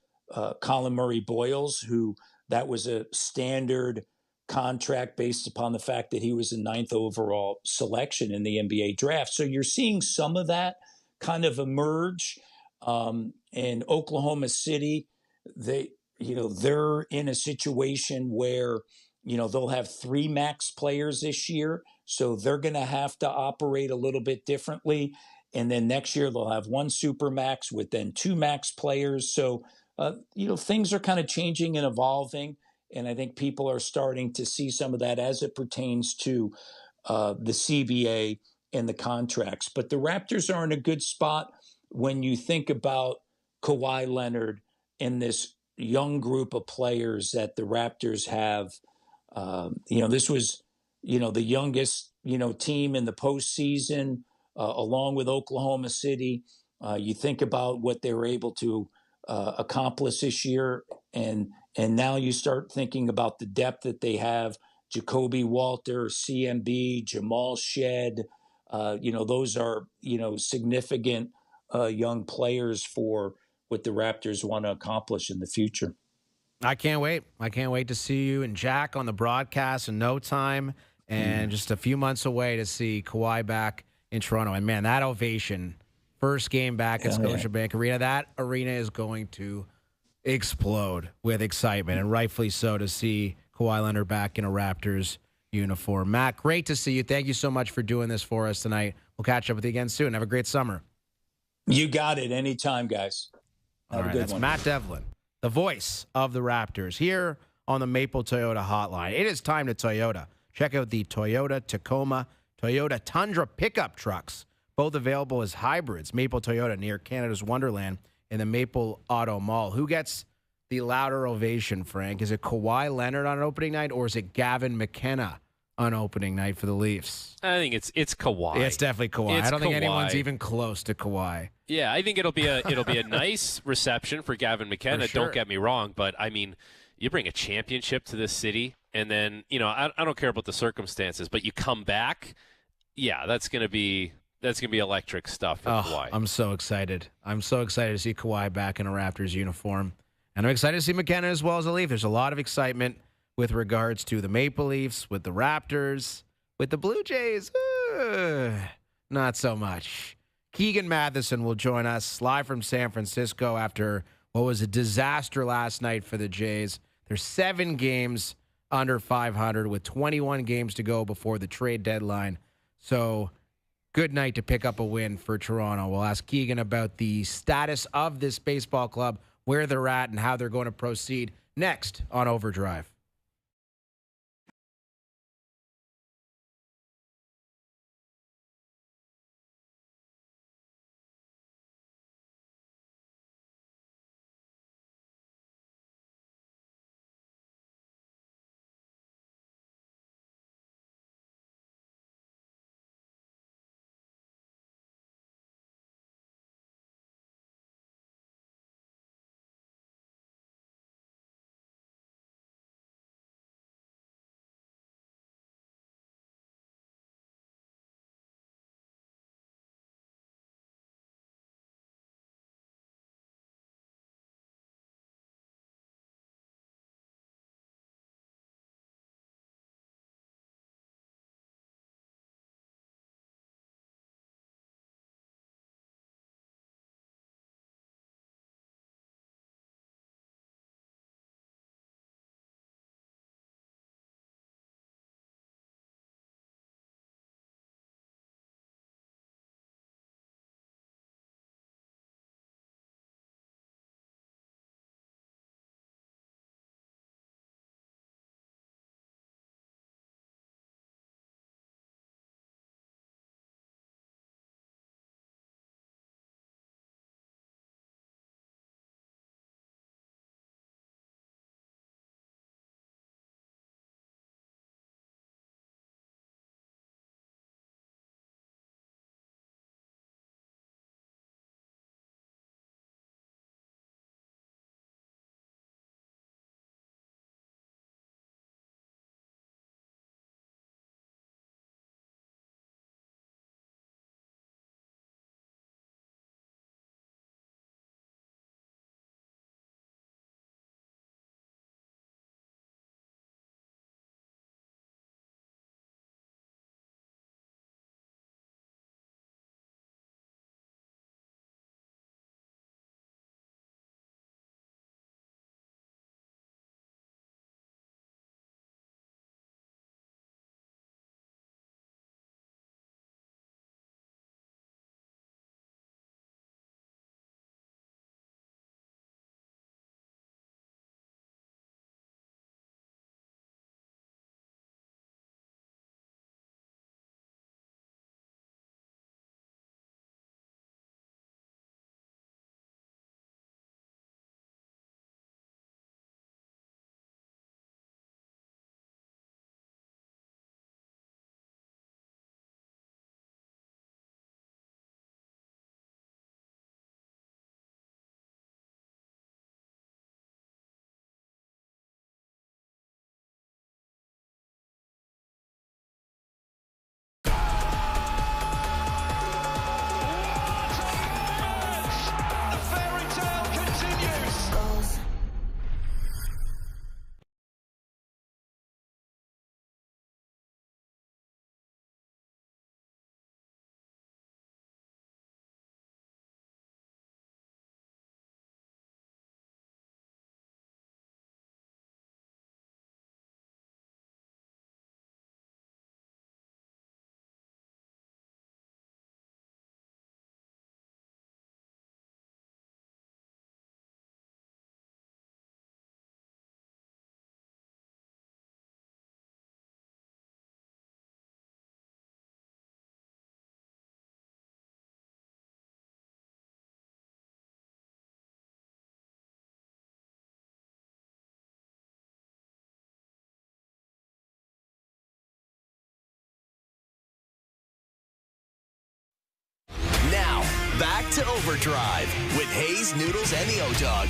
Colin Murray-Boyles, who that was a standard contract based upon the fact that he was the 9th overall selection in the NBA draft. So you're seeing some of that kind of emerge. And Oklahoma City, they're in a situation where, they'll have 3 max players this year. So they're going to have to operate a little bit differently. And then next year they'll have 1 super max with then 2 max players. So, things are kind of changing and evolving. And I think people are starting to see some of that as it pertains to the CBA and the contracts. But the Raptors are in a good spot when you think about Kawhi Leonard and this young group of players that the Raptors have. This was, the youngest, team in the postseason, along with Oklahoma City. You think about what they were able to accomplish this year, and now you start thinking about the depth that they have. Jacoby Walter, CMB, Jamal Shed, those are, significant young players for what the Raptors want to accomplish in the future. I can't wait. I can't wait to see you and Jack on the broadcast in no time, and just a few months away to see Kawhi back in Toronto. And, man, that ovation, first game back at Scotiabank Arena, that arena is going to explode with excitement, and rightfully so, to see Kawhi Leonard back in a Raptors uniform. Matt, great to see you. Thank you so much for doing this for us tonight. We'll catch up with you again soon. Have a great summer. You got it. Anytime, guys. All right, that's Matt Devlin, the voice of the Raptors, here on the Maple Toyota Hotline. It is time to Toyota. Check out the Toyota Tacoma Toyota Tundra pickup trucks, both available as hybrids. Maple Toyota near Canada's Wonderland in the Maple Auto Mall. Who gets the louder ovation, Frank? Is it Kawhi Leonard on opening night, or is it Gavin McKenna on opening night for the Leafs? I think it's Kawhi. Yeah, it's definitely Kawhi. I don't think anyone's even close to Kawhi. Yeah, I think it'll be a nice reception for Gavin McKenna. Sure. Don't get me wrong, but I mean, you bring a championship to this city, and then I don't care about the circumstances, but you come back. Yeah, that's gonna be electric stuff for Kawhi. I'm so excited. I'm so excited to see Kawhi back in a Raptors uniform, and I'm excited to see McKenna as well as a Leaf. There's a lot of excitement with regards to the Maple Leafs, with the Raptors, with the Blue Jays. Not so much. Keegan Matheson will join us live from San Francisco after what was a disaster last night for the Jays. There's 7 games under 500 with 21 games to go before the trade deadline. So good night to pick up a win for Toronto. We'll ask Keegan about the status of this baseball club, where they're at, and how they're going to proceed next on OverDrive. Back to Overdrive with Hayes, Noodles, and the O-Dog.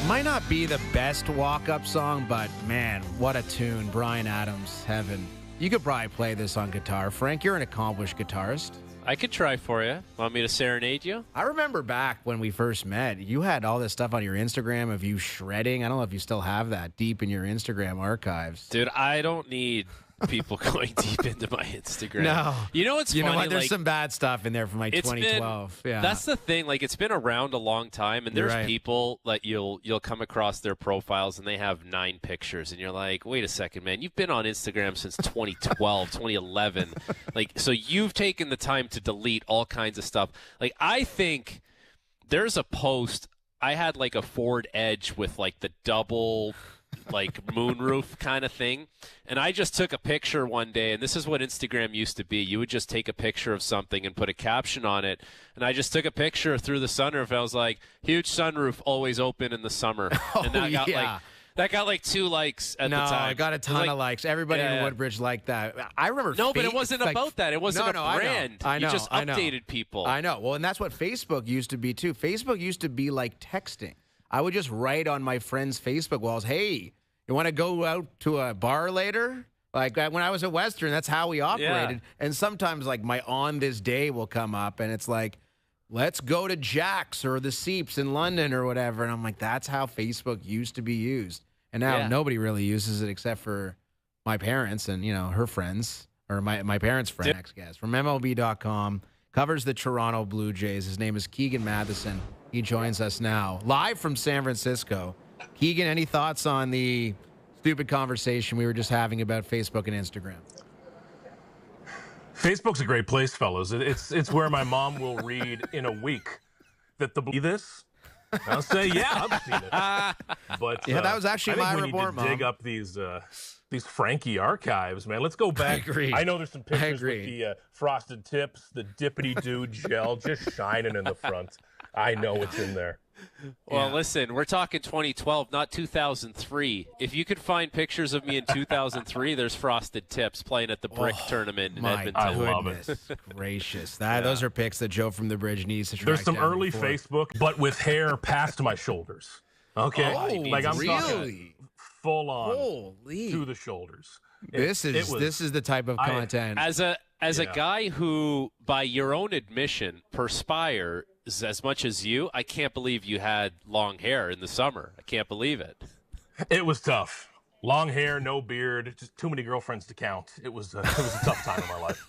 Might not be the best walk-up song, but man, what a tune. Bryan Adams, Heaven. You could probably play this on guitar. Frank, you're an accomplished guitarist. I could try for you. Want me to serenade you? I remember back when we first met, you had all this stuff on your Instagram of you shredding. I don't know if you still have that deep in your Instagram archives. Dude, I don't need people going deep into my Instagram. No. You know what's funny? You know what? There's some bad stuff in there from 2012. Yeah. That's the thing. Like, it's been around a long time, and there's right. people that you'll come across their profiles, and they have 9 pictures, and you're like, wait a second, man. You've been on Instagram since 2012, 2011. Like, so you've taken the time to delete all kinds of stuff. Like, I think there's a post. I had, like, a Ford Edge with, like, the double like moonroof kind of thing. And I just took a picture one day, and this is what Instagram used to be. You would just take a picture of something and put a caption on it. And I just took a picture through the sunroof. I was like, huge sunroof, always open in the summer. And that got like 2 likes at the time. No, I got a ton of likes. Everybody in Woodbridge liked that. I remember. No, but it wasn't about that. It wasn't a brand. I know. You just updated people. I know. Well, and that's what Facebook used to be too. Facebook used to be like texting. I would just write on my friends' Facebook walls, hey, you want to go out to a bar later? Like when I was at Western, that's how we operated. Yeah. And sometimes like my on this day will come up and it's like, let's go to Jack's or the Seeps in London or whatever. And I'm like, that's how Facebook used to be used. And now nobody really uses it except for my parents and, you know, her friends or my parents' friend, ex-guest from MLB.com. Covers the Toronto Blue Jays. His name is Keegan Matheson. He joins us now, live from San Francisco. Keegan, any thoughts on the stupid conversation we were just having about Facebook and Instagram? Facebook's a great place, fellas. It's where my mom will read in a week that this. I'll say, yeah, I've seen it. But yeah, that was actually my report, Mom. I think we need to dig up these Frankie archives, man. Let's go back. I agree. I know there's some pictures with the frosted tips, the dippity-doo gel just shining in the front. I know it's in there. Well, listen, we're talking 2012, not 2003. If you could find pictures of me in 2003, there's frosted tips playing at the Brick tournament in Edmonton. I love it. Gracious. Those are pics that Joe from the Bridge needs to track There's some down early before. Facebook, but with hair past my shoulders. Okay? Like I'm really? talking full on Holy. to the shoulders. This is the type of content. As a guy who, by your own admission, perspires as much as you, I can't believe you had long hair in the summer. I can't believe it. It was tough. Long hair, no beard, just too many girlfriends to count. It was a tough time in my life.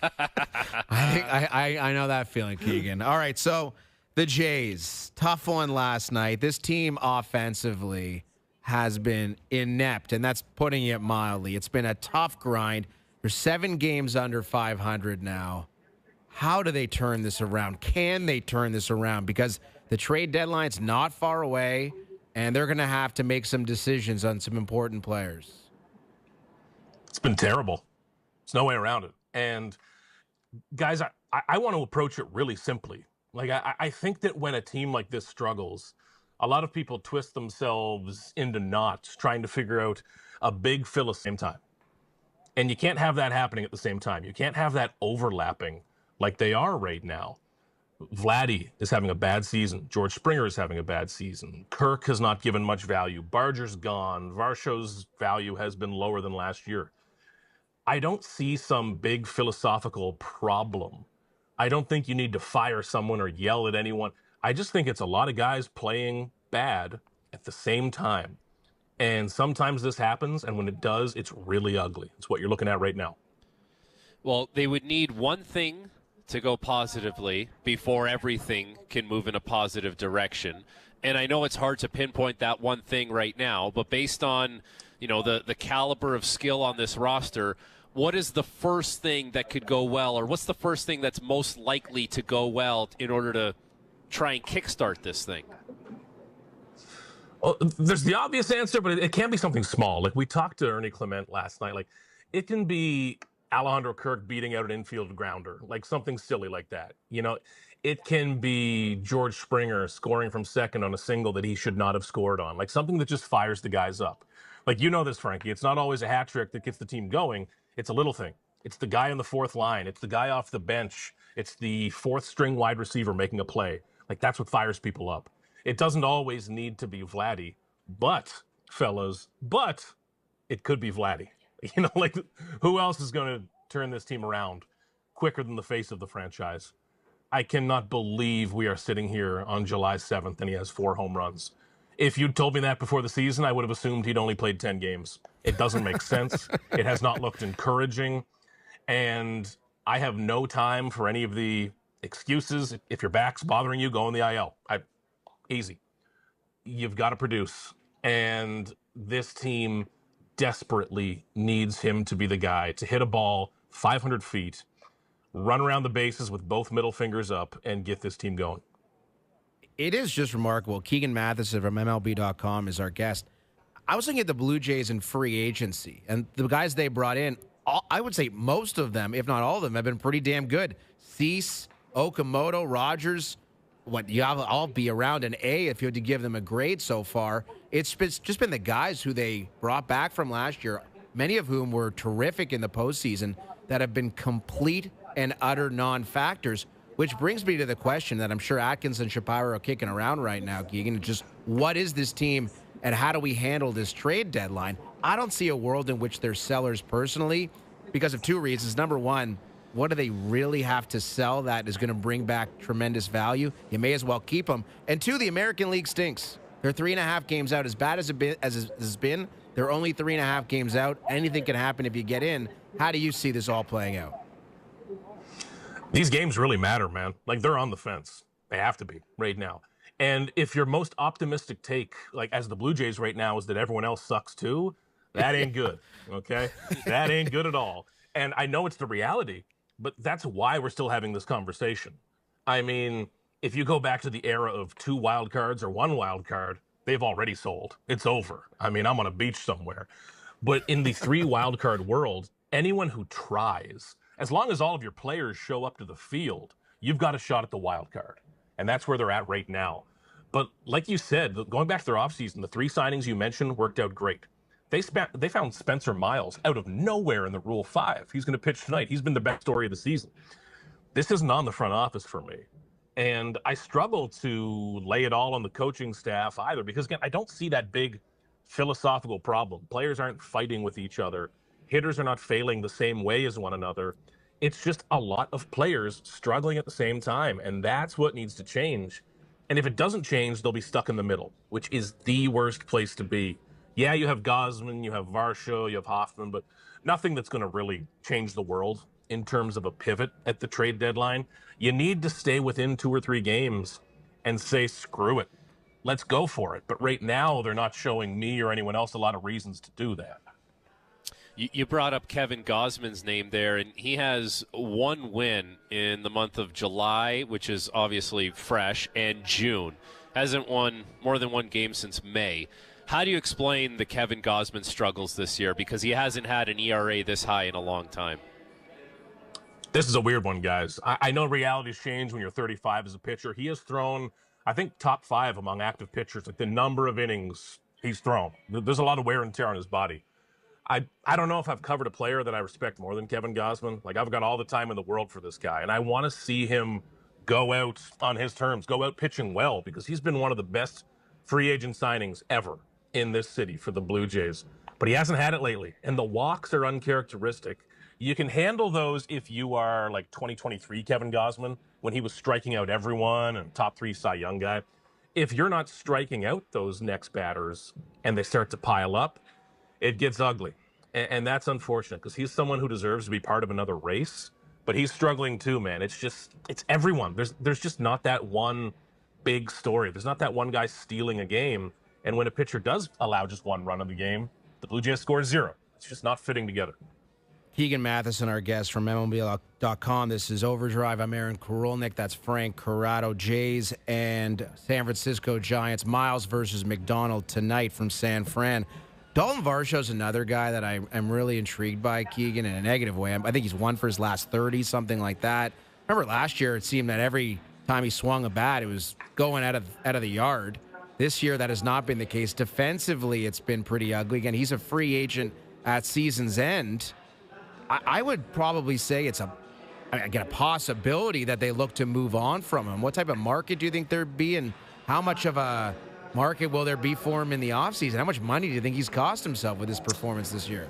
I know that feeling, Keegan. All right, so the Jays, tough one last night. This team offensively has been inept, and that's putting it mildly. It's been a tough grind. They're 7 games under 500 now. How do they turn this around? Can they turn this around? Because the trade deadline's not far away, and they're going to have to make some decisions on some important players. It's been terrible. There's no way around it. And, guys, I want to approach it really simply. Like, I think that when a team like this struggles, a lot of people twist themselves into knots trying to figure out a big fill at the same time. And you can't have that happening at the same time. You can't have that overlapping like they are right now. Vladdy is having a bad season. George Springer is having a bad season. Kirk has not given much value. Barger's gone. Varsho's value has been lower than last year. I don't see some big philosophical problem. I don't think you need to fire someone or yell at anyone. I just think it's a lot of guys playing bad at the same time. And sometimes this happens, and when it does, it's really ugly. It's what you're looking at right now. Well, they would need one thing to go positively before everything can move in a positive direction. And I know it's hard to pinpoint that one thing right now, but based on, you know, the caliber of skill on this roster, what is the first thing that could go well, or what's the first thing that's most likely to go well in order to try and kickstart this thing? Well, there's the obvious answer, but it can be something small. Like we talked to Ernie Clement last night. Like it can be Alejandro Kirk beating out an infield grounder, like something silly like that. You know, it can be George Springer scoring from second on a single that he should not have scored on, like something that just fires the guys up. Like, you know this, Frankie. It's not always a hat trick that gets the team going. It's a little thing. It's the guy on the fourth line. It's the guy off the bench. It's the fourth string wide receiver making a play. Like, that's what fires people up. It doesn't always need to be Vladdy, but, fellas, it could be Vladdy. You know, like, who else is going to turn this team around quicker than the face of the franchise? I cannot believe we are sitting here on July 7th and he has 4 home runs. If you'd told me that before the season, I would have assumed he'd only played 10 games. It doesn't make sense. It has not looked encouraging. And I have no time for any of the excuses. If your back's bothering you, go in the IL. Easy. You've got to produce. And this team desperately needs him to be the guy to hit a ball 500 feet, run around the bases with both middle fingers up, and get this team going. It is just remarkable. Keegan Matheson from MLB.com is our guest. I was looking at the Blue Jays in free agency, and the guys they brought in, I would say most of them, if not all of them, have been pretty damn good. Cease, Okamoto, Rogers, I'll be around an A if you had to give them a grade so far. It's just been the guys who they brought back from last year, many of whom were terrific in the postseason, that have been complete and utter non-factors. Which brings me to the question that I'm sure Atkins and Shapiro are kicking around right now, Keegan. Just what is this team and how do we handle this trade deadline? I don't see a world in which they're sellers personally because of 2 reasons. Number one, what do they really have to sell that is going to bring back tremendous value? You may as well keep them. And 2, the American League stinks. They're 3.5 games out. As bad as it has been, they're only 3.5 games out. Anything can happen if you get in. How do you see this all playing out? These games really matter, man. Like, they're on the fence. They have to be right now. And if your most optimistic take, like as the Blue Jays right now, is that everyone else sucks too, that ain't good, okay? That ain't good at all. And I know it's the reality, but that's why we're still having this conversation. I mean, if you go back to the era of 2 wild cards or 1 wild card, they've already sold. It's over. I mean, I'm on a beach somewhere. But in the 3 wild card world, anyone who tries, as long as all of your players show up to the field, you've got a shot at the wild card. And that's where they're at right now. But like you said, going back to their offseason, the 3 signings you mentioned worked out great. They found Spencer Miles out of nowhere in the Rule 5. He's going to pitch tonight. He's been the best story of the season. This isn't on the front office for me. And I struggle to lay it all on the coaching staff either because, again, I don't see that big philosophical problem. Players aren't fighting with each other. Hitters are not failing the same way as one another. It's just a lot of players struggling at the same time, and that's what needs to change. And if it doesn't change, they'll be stuck in the middle, which is the worst place to be. Yeah, you have Gosman, you have Varsho, you have Hoffman, but nothing that's going to really change the world in terms of a pivot at the trade deadline. You need to stay within 2 or 3 games and say, screw it. Let's go for it. But right now, they're not showing me or anyone else a lot of reasons to do that. You brought up Kevin Gosman's name there, and he has 1 win in the month of July, which is obviously fresh, and June. Hasn't won more than 1 game since May. How do you explain the Kevin Gosman struggles this year? Because he hasn't had an ERA this high in a long time. This is a weird one, guys. I know realities change when you're 35 as a pitcher. He has thrown, I think, top 5 among active pitchers, like the number of innings he's thrown. There's a lot of wear and tear on his body. I don't know if I've covered a player that I respect more than Kevin Gosman. Like, I've got all the time in the world for this guy, and I want to see him go out on his terms, go out pitching well, because he's been one of the best free agent signings ever in this city for the Blue Jays. But he hasn't had it lately, and the walks are uncharacteristic. You can handle those if you are like 2023 Kevin Gosman, when he was striking out everyone and top 3 Cy Young guy. If you're not striking out those next batters and they start to pile up, it gets ugly. And that's unfortunate because he's someone who deserves to be part of another race, but he's struggling too, man. It's everyone. There's just not that one big story. There's not that one guy stealing a game. And when a pitcher does allow just 1 run of the game, the Blue Jays score 0. It's just not fitting together. Keegan Matheson, our guest from MLB.com. This is OverDrive. I'm Aaron Korolnik. That's Frank Corrado. Jays and San Francisco Giants. Miles versus McDonald tonight from San Fran. Dalton Varsho's another guy that I'm really intrigued by, Keegan, in a negative way. I think he's won for his last 30, something like that. Remember last year, it seemed that every time he swung a bat, it was going out of the yard. This year, that has not been the case. Defensively, it's been pretty ugly. Again, he's a free agent at season's end. I would probably say it's a possibility that they look to move on from him. What type of market do you think there'd be, and how much of a market will there be for him in the offseason? How much money do you think he's cost himself with his performance this year?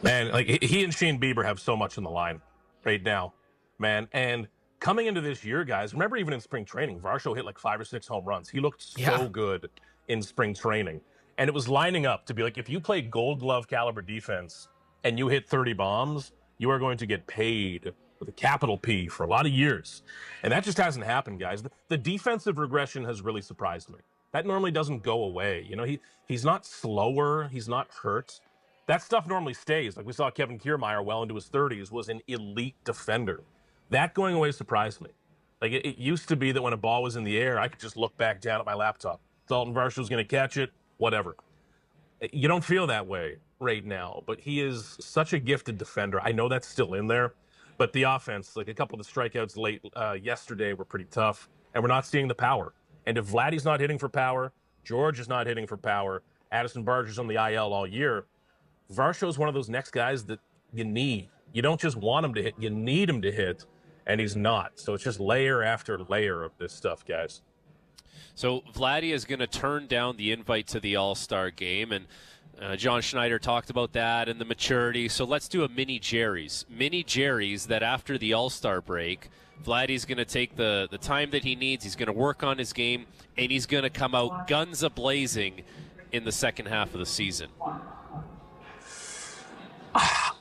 Man, like he and Shane Bieber have so much in the line right now, man. And coming into this year, guys, remember even in spring training, Varsho hit like 5 or 6 home runs. He looked so good in spring training. And it was lining up to be like, if you play Gold Glove caliber defense and you hit 30 bombs, you are going to get paid with a capital P for a lot of years. And that just hasn't happened, guys. The defensive regression has really surprised me. That normally doesn't go away. You know, he's not slower. He's not hurt. That stuff normally stays. Like we saw Kevin Kiermaier well into his 30s was an elite defender. That going away surprised me. Like it used to be that when a ball was in the air, I could just look back down at my laptop. Dalton Varsho's going to catch it, whatever. You don't feel that way right now, but he is such a gifted defender. I know that's still in there, but the offense, like a couple of the strikeouts late yesterday were pretty tough, and we're not seeing the power. And if Vladdy's not hitting for power, George is not hitting for power, Addison Barger's on the IL all year, Varsho's one of those next guys that you need. You don't just want him to hit, you need him to hit, and he's not. So it's just layer after layer of this stuff, guys. So Vladdy is going to turn down the invite to the All-Star game, and John Schneider talked about that and the maturity. So let's do a mini Jerry's. Mini Jerry's that after the All-Star break, Vladdy's going to take the time that he needs. He's going to work on his game, and he's going to come out guns a-blazing in the second half of the season.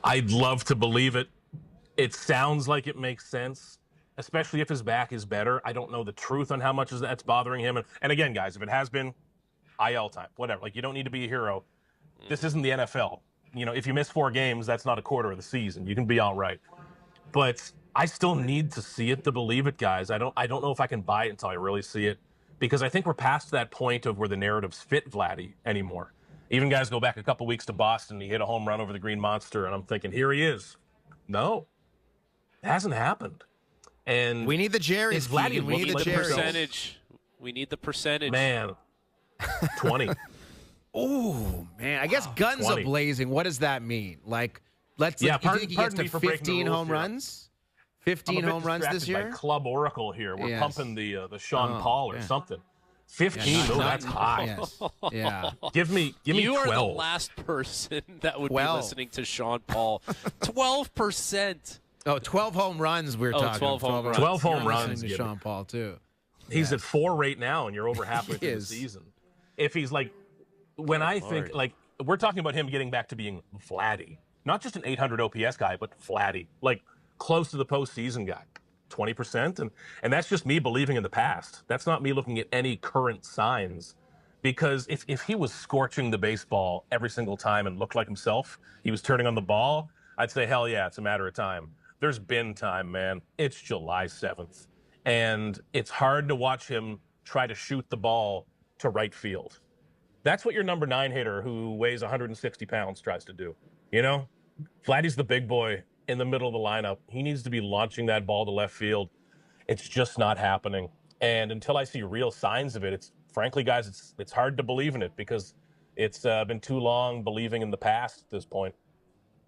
I'd love to believe it. It sounds like it makes sense, especially if his back is better. I don't know the truth on how much that's bothering him. And again, guys, if it has been, IL time, whatever. Like, you don't need to be a hero. This isn't the NFL. You know, if you miss 4 games, that's not a quarter of the season. You can be all right. But I still need to see it to believe it, guys. I don't know if I can buy it until I really see it, because I think we're past that point of where the narratives fit Vladdy anymore. Even guys go back a couple weeks to Boston, he hit a home run over the Green Monster, and I'm thinking, here he is. No, it hasn't happened. And we need the Jerry's. We need the percentage. We need the percentage. Man, 20. Oh, man. I guess guns 20. a-blazing. What does that mean? Like, you think he gets to 15 home runs? 15 home runs this year? By Club Oracle here. We're pumping the Sean Paul or something. 15, that's high. Yes. Yeah. Give me 12. You are the last person that would be listening to Sean Paul. 12%. Oh, 12 home runs we're talking. 12 home runs. 12 home You're runs. listening to Sean Paul, too. He's at 4 right now, and you're over halfway through the season. If he's like, when I think, like, we're talking about him getting back to being Vladdy. Not just an 800 OPS guy, but Vladdy. Like, close to the postseason guy. 20%. And that's just me believing in the past. That's not me looking at any current signs. Because if he was scorching the baseball every single time and looked like himself, he was turning on the ball, I'd say, hell yeah, it's a matter of time. There's been time, man. It's July 7th. And it's hard to watch him try to shoot the ball to right field. That's what your number 9 hitter who weighs 160 pounds tries to do. You know? Vladdy's the big boy in the middle of the lineup. He needs to be launching that ball to left field. It's just not happening. And until I see real signs of it, it's frankly, guys, it's hard to believe in it because it's been too long believing in the past at this point.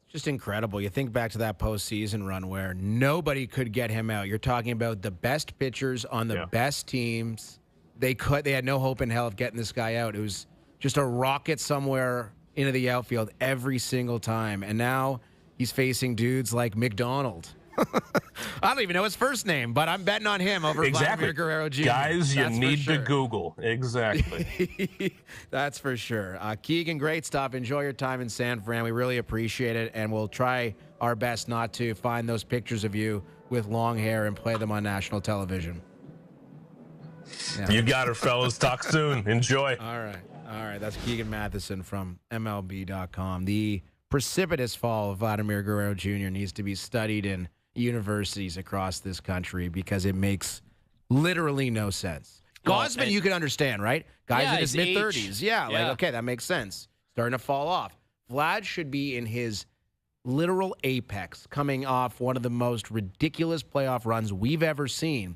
Just incredible. You think back to that postseason run where nobody could get him out. You're talking about the best pitchers on the best teams. They had no hope in hell of getting this guy out. It was just a rocket somewhere into the outfield every single time. And now he's facing dudes like McDonald. I don't even know his first name, but I'm betting on him over Vladimir Guerrero Jr. Guys, you need to Google. Exactly. That's for sure. Keegan, great stuff. Enjoy your time in San Fran. We really appreciate it, and we'll try our best not to find those pictures of you with long hair and play them on national television. Yeah. You got it, fellas. Talk soon. Enjoy. All right. That's Keegan Matheson from MLB.com. The precipitous fall of Vladimir Guerrero Jr. needs to be studied in universities across this country because it makes literally no sense. Gausman, you can understand, right? Guys in his mid-30s. Yeah, like, okay, that makes sense. He's starting to fall off. Vlad should be in his literal apex, coming off one of the most ridiculous playoff runs we've ever seen,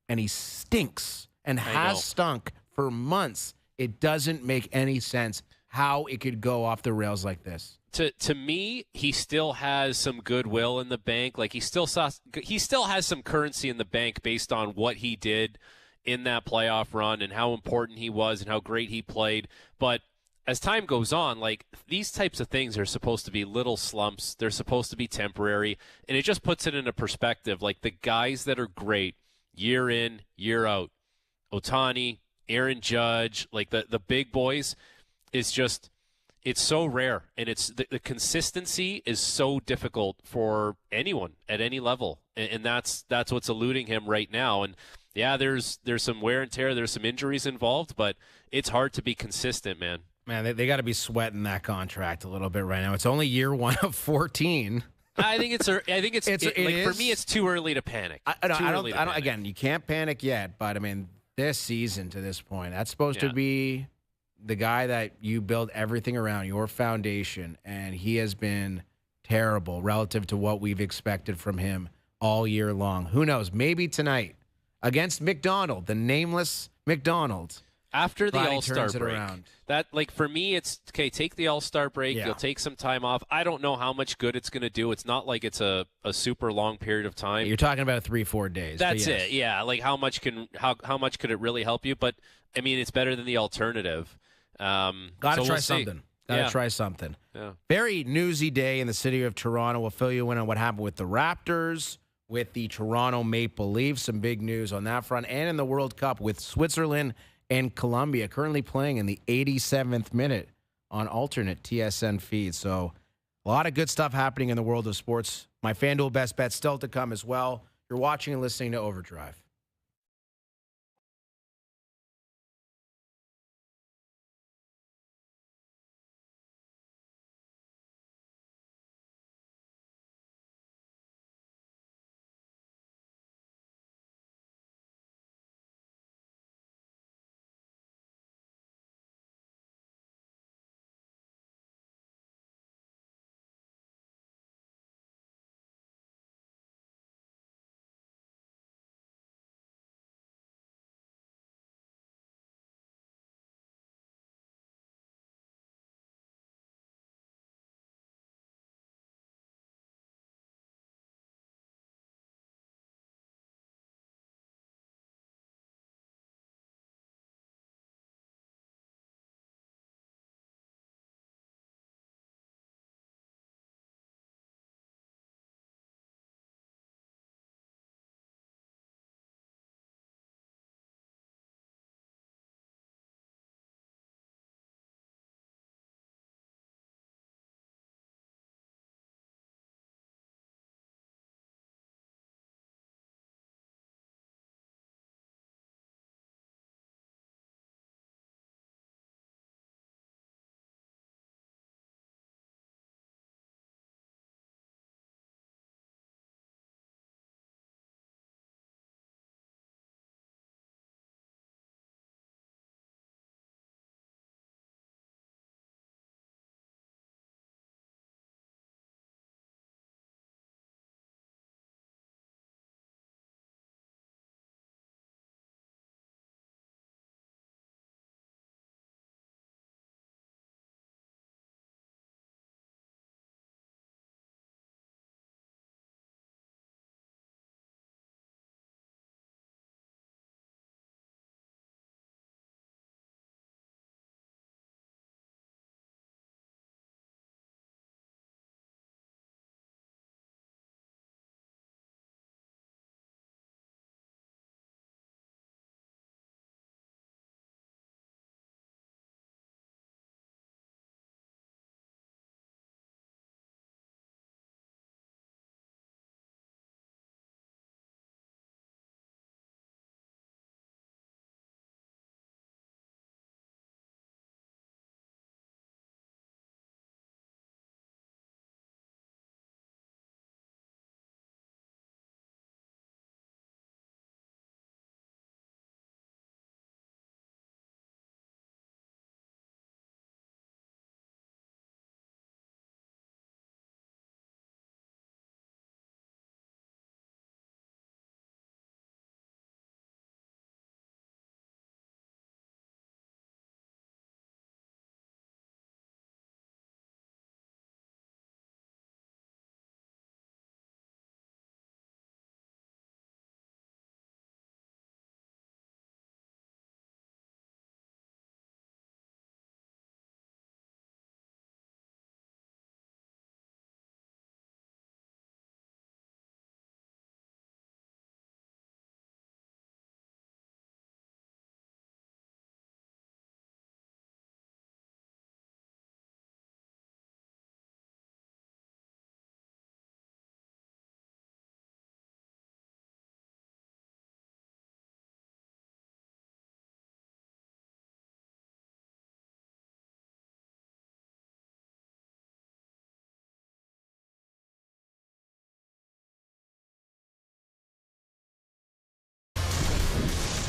and he stinks and has stunk for months. It doesn't make any sense how it could go off the rails like this. To me, he still has some goodwill in the bank. Like he still has some currency in the bank based on what he did in that playoff run and how important he was and how great he played. But as time goes on, like these types of things are supposed to be little slumps. They're supposed to be temporary, and it just puts it into perspective. Like the guys that are great year in, year out, Ohtani, Aaron Judge, like the big boys, is just it's so rare, and it's the consistency is so difficult for anyone at any level, and that's what's eluding him right now. And yeah, there's some wear and tear, there's some injuries involved, but it's hard to be consistent, man. Man, they got to be sweating that contract a little bit right now. It's only year 1 of 14. I think it's for me, it's too early to panic. I don't. Again, you can't panic yet, but I mean, this season to this point, that's supposed to be the guy that you build everything around, your foundation, and he has been terrible relative to what we've expected from him all year long. Who knows? Maybe tonight against McDonald, the nameless McDonald. After the All-Star break, that like for me, it's okay. Take the All-Star break. You'll take some time off. I don't know how much good it's going to do. It's not like it's a super long period of time. You're talking about 3-4 days. That's it. Yeah. Like how much could it really help you? But I mean, it's better than the alternative. Got to try something. Got to try something. Yeah. Very newsy day in the city of Toronto. We'll fill you in on what happened with the Raptors, with the Toronto Maple Leafs. Some big news on that front, and in the World Cup with Switzerland and Colombia currently playing in the 87th minute on alternate TSN feeds. So a lot of good stuff happening in the world of sports. My FanDuel best bet still to come as well. You're watching and listening to OverDrive.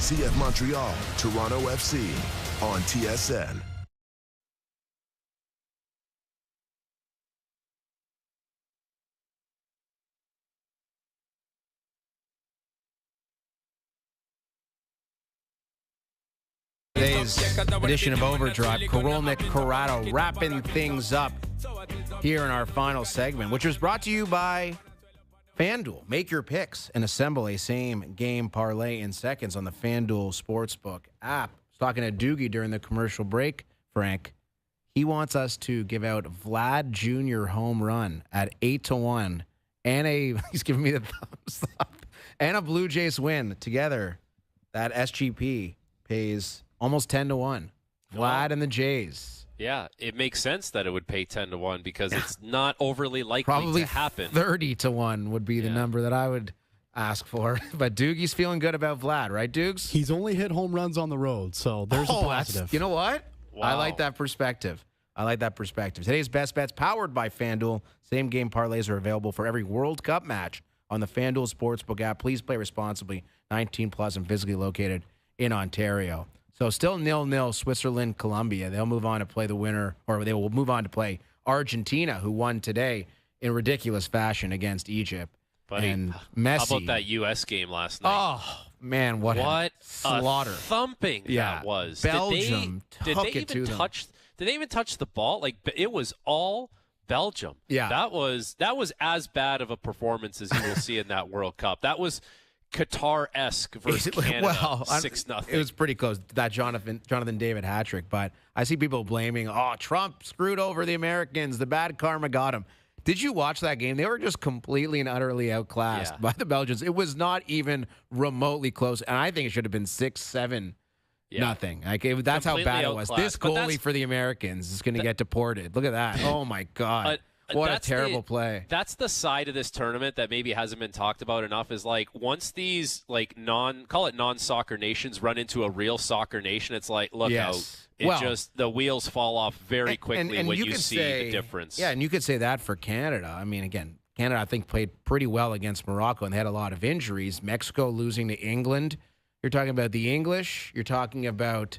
CF Montreal, Toronto FC on TSN. Today's edition of Overdrive, Korolnik Corrado wrapping things up here in our final segment, which was brought to you by FanDuel. Make your picks and assemble a same-game parlay in seconds on the FanDuel Sportsbook app. I was talking to Doogie during the commercial break, Frank. He wants us to give out Vlad Jr. home run at 8-1 and he's giving me the thumbs up, and a Blue Jays win together. That SGP pays almost 10-1. Vlad and the Jays. Yeah, it makes sense that it would pay 10-1 because it's not overly likely Probably to happen. 30-1 would be the number that I would ask for. But Doogie's feeling good about Vlad, right, Doogs? He's only hit home runs on the road, so there's a positive. You know what? Wow. I like that perspective. Today's Best Bets powered by FanDuel. Same game parlays are available for every World Cup match on the FanDuel Sportsbook app. Please play responsibly. 19 plus and physically located in Ontario. So still 0-0 Switzerland, Colombia. They'll move on to play the winner, or they will move on to play Argentina, who won today in ridiculous fashion against Egypt. Buddy, and Messi. How about that U.S. game last night? Oh, man, what a slaughter. Thumping that was. Belgium did they even touch the ball? Like, it was all Belgium. Yeah. That was as bad of a performance as you will see in that World Cup. That was Qatar-esque versus Canada, 6-0. It was pretty close, that Jonathan David hat trick. But I see people blaming, Trump screwed over the Americans. The bad karma got him. Did you watch that game? They were just completely and utterly outclassed by the Belgians. It was not even remotely close, and I think it should have been 6-7 nothing. That's how bad it was. This goalie for the Americans is going to get deported. Look at that. Oh, my God. What a terrible play. That's the side of this tournament that maybe hasn't been talked about enough is like once these like non-soccer nations run into a real soccer nation, it's like, look out. The wheels fall off very quickly when you see the difference. Yeah, and you could say that for Canada. I mean, again, Canada, I think, played pretty well against Morocco, and they had a lot of injuries. Mexico losing to England. You're talking about the English. You're talking about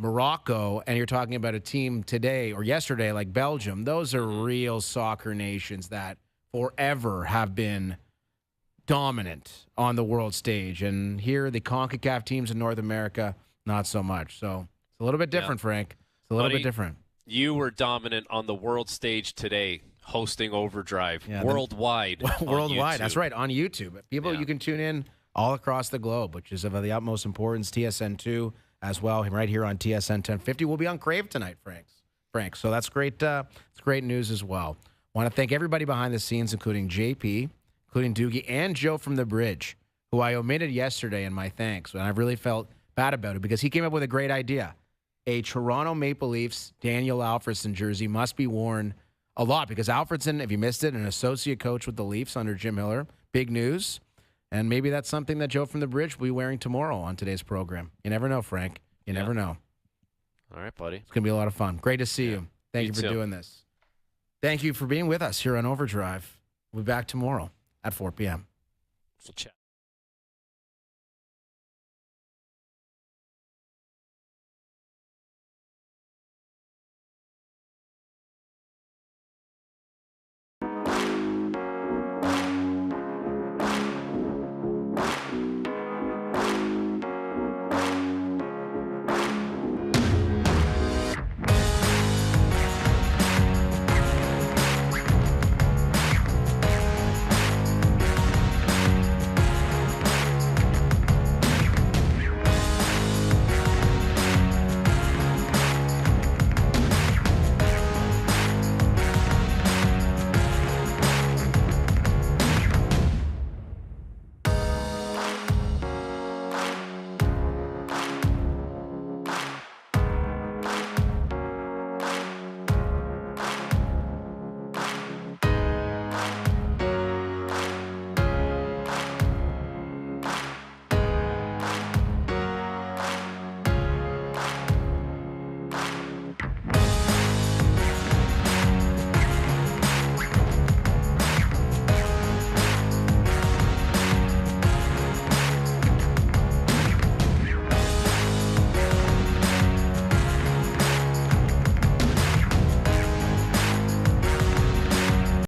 Morocco, and you're talking about a team today or yesterday like Belgium. Those are real soccer nations that forever have been dominant on the world stage. And here, the CONCACAF teams in North America, not so much. So it's a little bit different, Frank. It's a little bit different. You were dominant on the world stage today, hosting OverDrive worldwide. Worldwide, that's right, on YouTube. People, you can tune in all across the globe, which is of the utmost importance. TSN2 as well, right here on TSN 1050. We'll be on Crave tonight, Frank. So that's great. It's great news as well. Want to thank everybody behind the scenes, including JP, including Doogie, and Joe from the Bridge, who I omitted yesterday in my thanks, and I really felt bad about it because he came up with a great idea. A Toronto Maple Leafs Daniel Alfredsson jersey must be worn a lot because Alfredsson, if you missed it, an associate coach with the Leafs under Jim Miller. Big news. And maybe that's something that Joe from the Bridge will be wearing tomorrow on today's program. You never know, Frank. You never know. All right, buddy. It's going to be a lot of fun. Great to see you. Thank you for doing this. Thank you for being with us here on OverDrive. We'll be back tomorrow at 4 p.m. We'll chat.